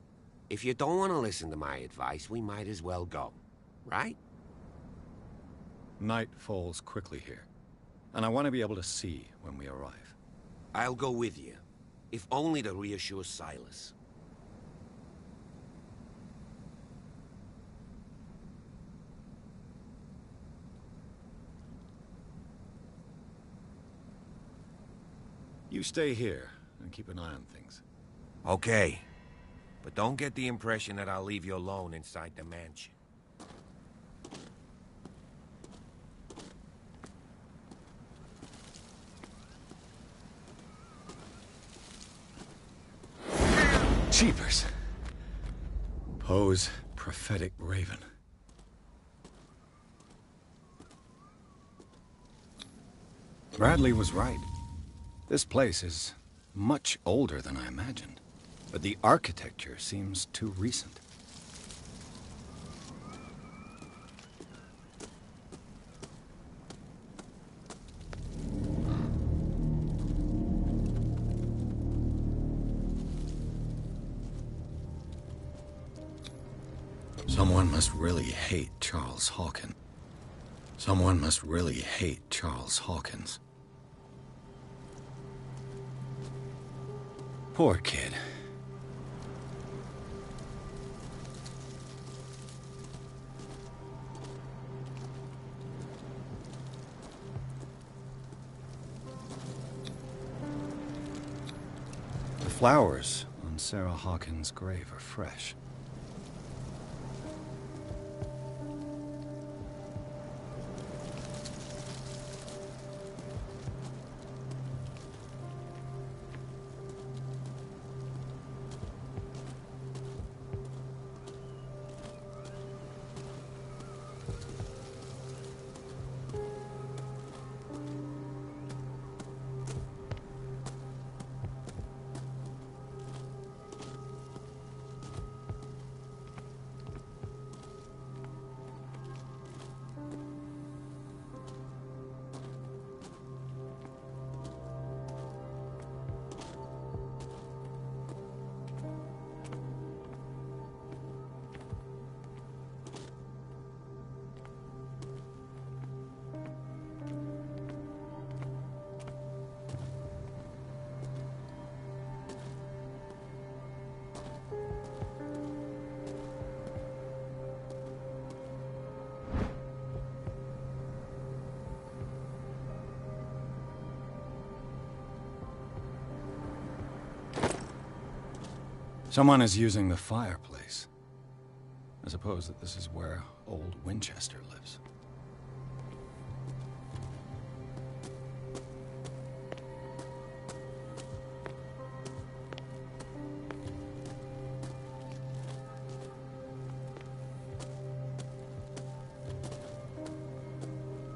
if you don't want to listen to my advice, we might as well go. Right? Night falls quickly here, and I want to be able to see when we arrive. I'll go with you, if only to reassure Silas. You stay here and keep an eye on things. Okay. But don't get the impression that I'll leave you alone inside the mansion. Jeepers! Poe's prophetic raven. Bradley was right. This place is much older than I imagined, but the architecture seems too recent. Someone must really hate Charles Hawkins. Someone must really hate Charles Hawkins. Poor kid. The flowers on Sarah Hawkins' grave are fresh. Someone is using the fireplace. I suppose that this is where old Winchester lives.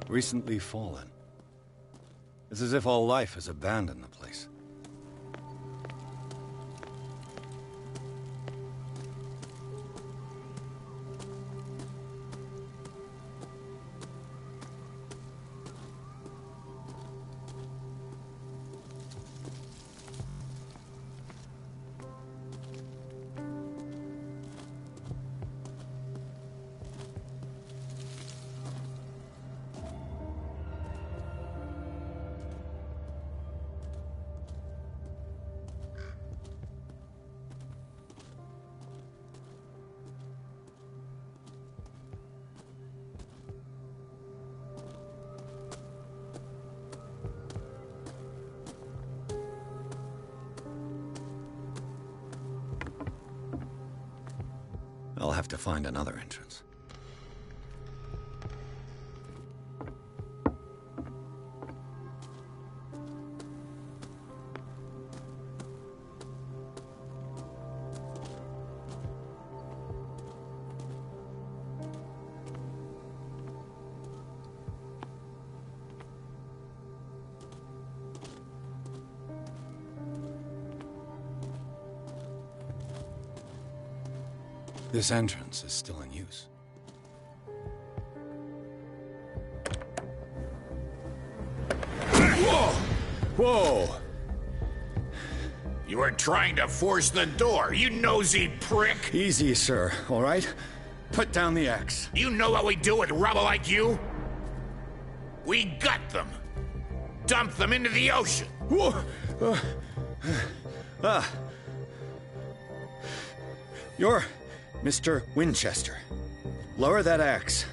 Recently fallen. It's as if all life has abandoned the place. I'll have to find another entrance. This entrance is still in use. Whoa! Whoa! You are trying to force the door, you nosy prick! Easy, sir, all right? Put down the axe. You know what we do with rubble like you? We gut them. Dump them into the ocean. Whoa! You're Mr. Winchester. Lower that axe.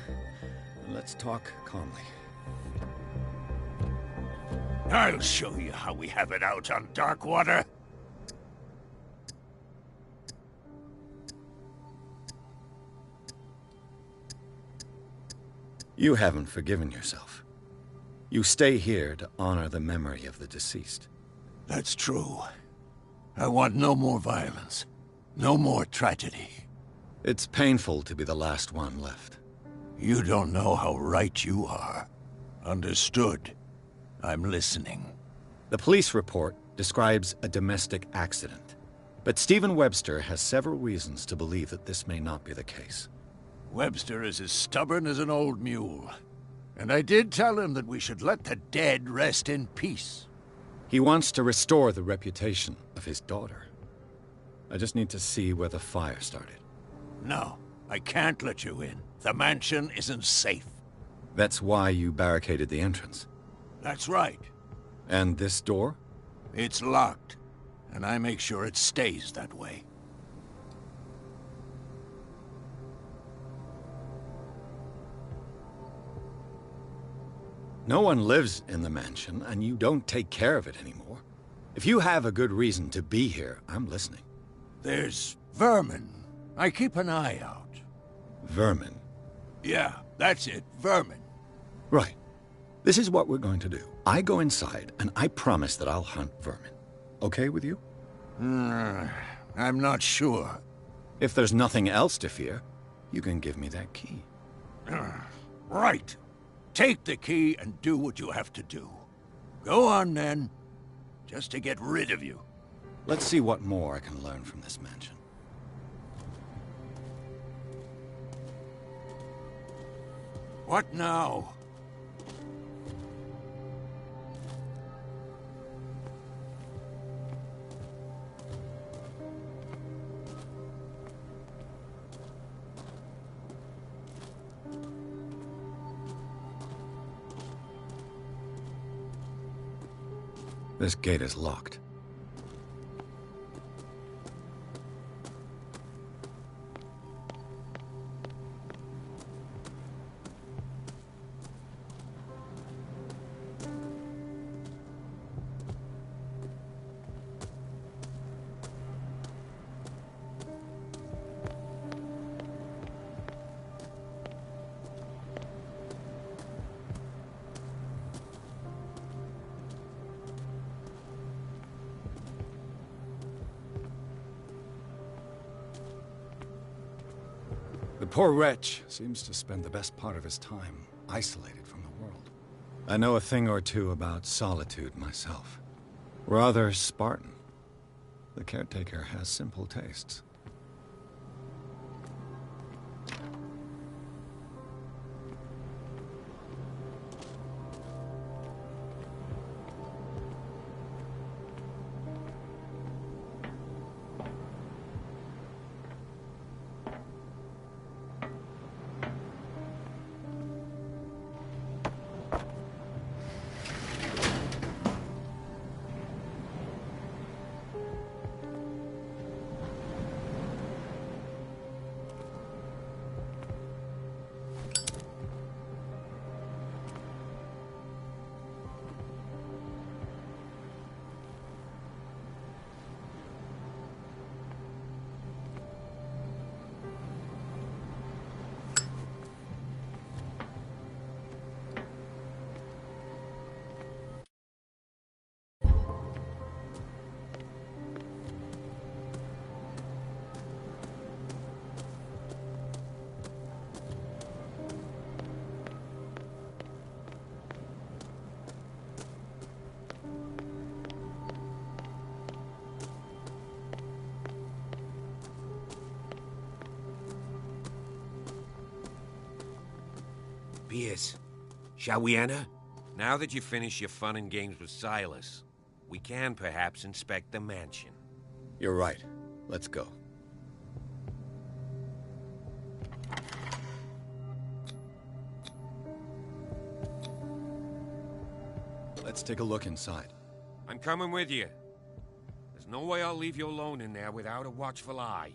Let's talk calmly. I'll show you how we have it out on Darkwater. You haven't forgiven yourself. You stay here to honor the memory of the deceased. That's true. I want no more violence. No more tragedy. It's painful to be the last one left. You don't know how right you are. Understood. I'm listening. The police report describes a domestic accident, but Stephen Webster has several reasons to believe that this may not be the case. Webster is as stubborn as an old mule. And I did tell him that we should let the dead rest in peace. He wants to restore the reputation of his daughter. I just need to see where the fire started. No, I can't let you in. The mansion isn't safe. That's why you barricaded the entrance. That's right. And this door? It's locked, and I make sure it stays that way. No one lives in the mansion, and you don't take care of it anymore. If you have a good reason to be here, I'm listening. There's vermin. I keep an eye out. Vermin? Yeah, that's it, vermin. Right. This is what we're going to do. I go inside, and I promise that I'll hunt vermin. Okay with you? I'm not sure. If there's nothing else to fear, you can give me that key. Right. Take the key and do what you have to do. Go on, then. Just to get rid of you. Let's see what more I can learn from this mansion. What now? This gate is locked. The poor wretch seems to spend the best part of his time isolated from the world. I know a thing or two about solitude myself. Rather Spartan. The caretaker has simple tastes. Pierce, shall we enter? Now that you finish your fun and games with Silas, we can perhaps inspect the mansion. You're right. Let's go. Let's take a look inside. I'm coming with you. There's no way I'll leave you alone in there without a watchful eye.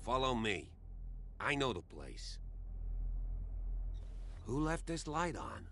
Follow me. I know the place. Who left this light on?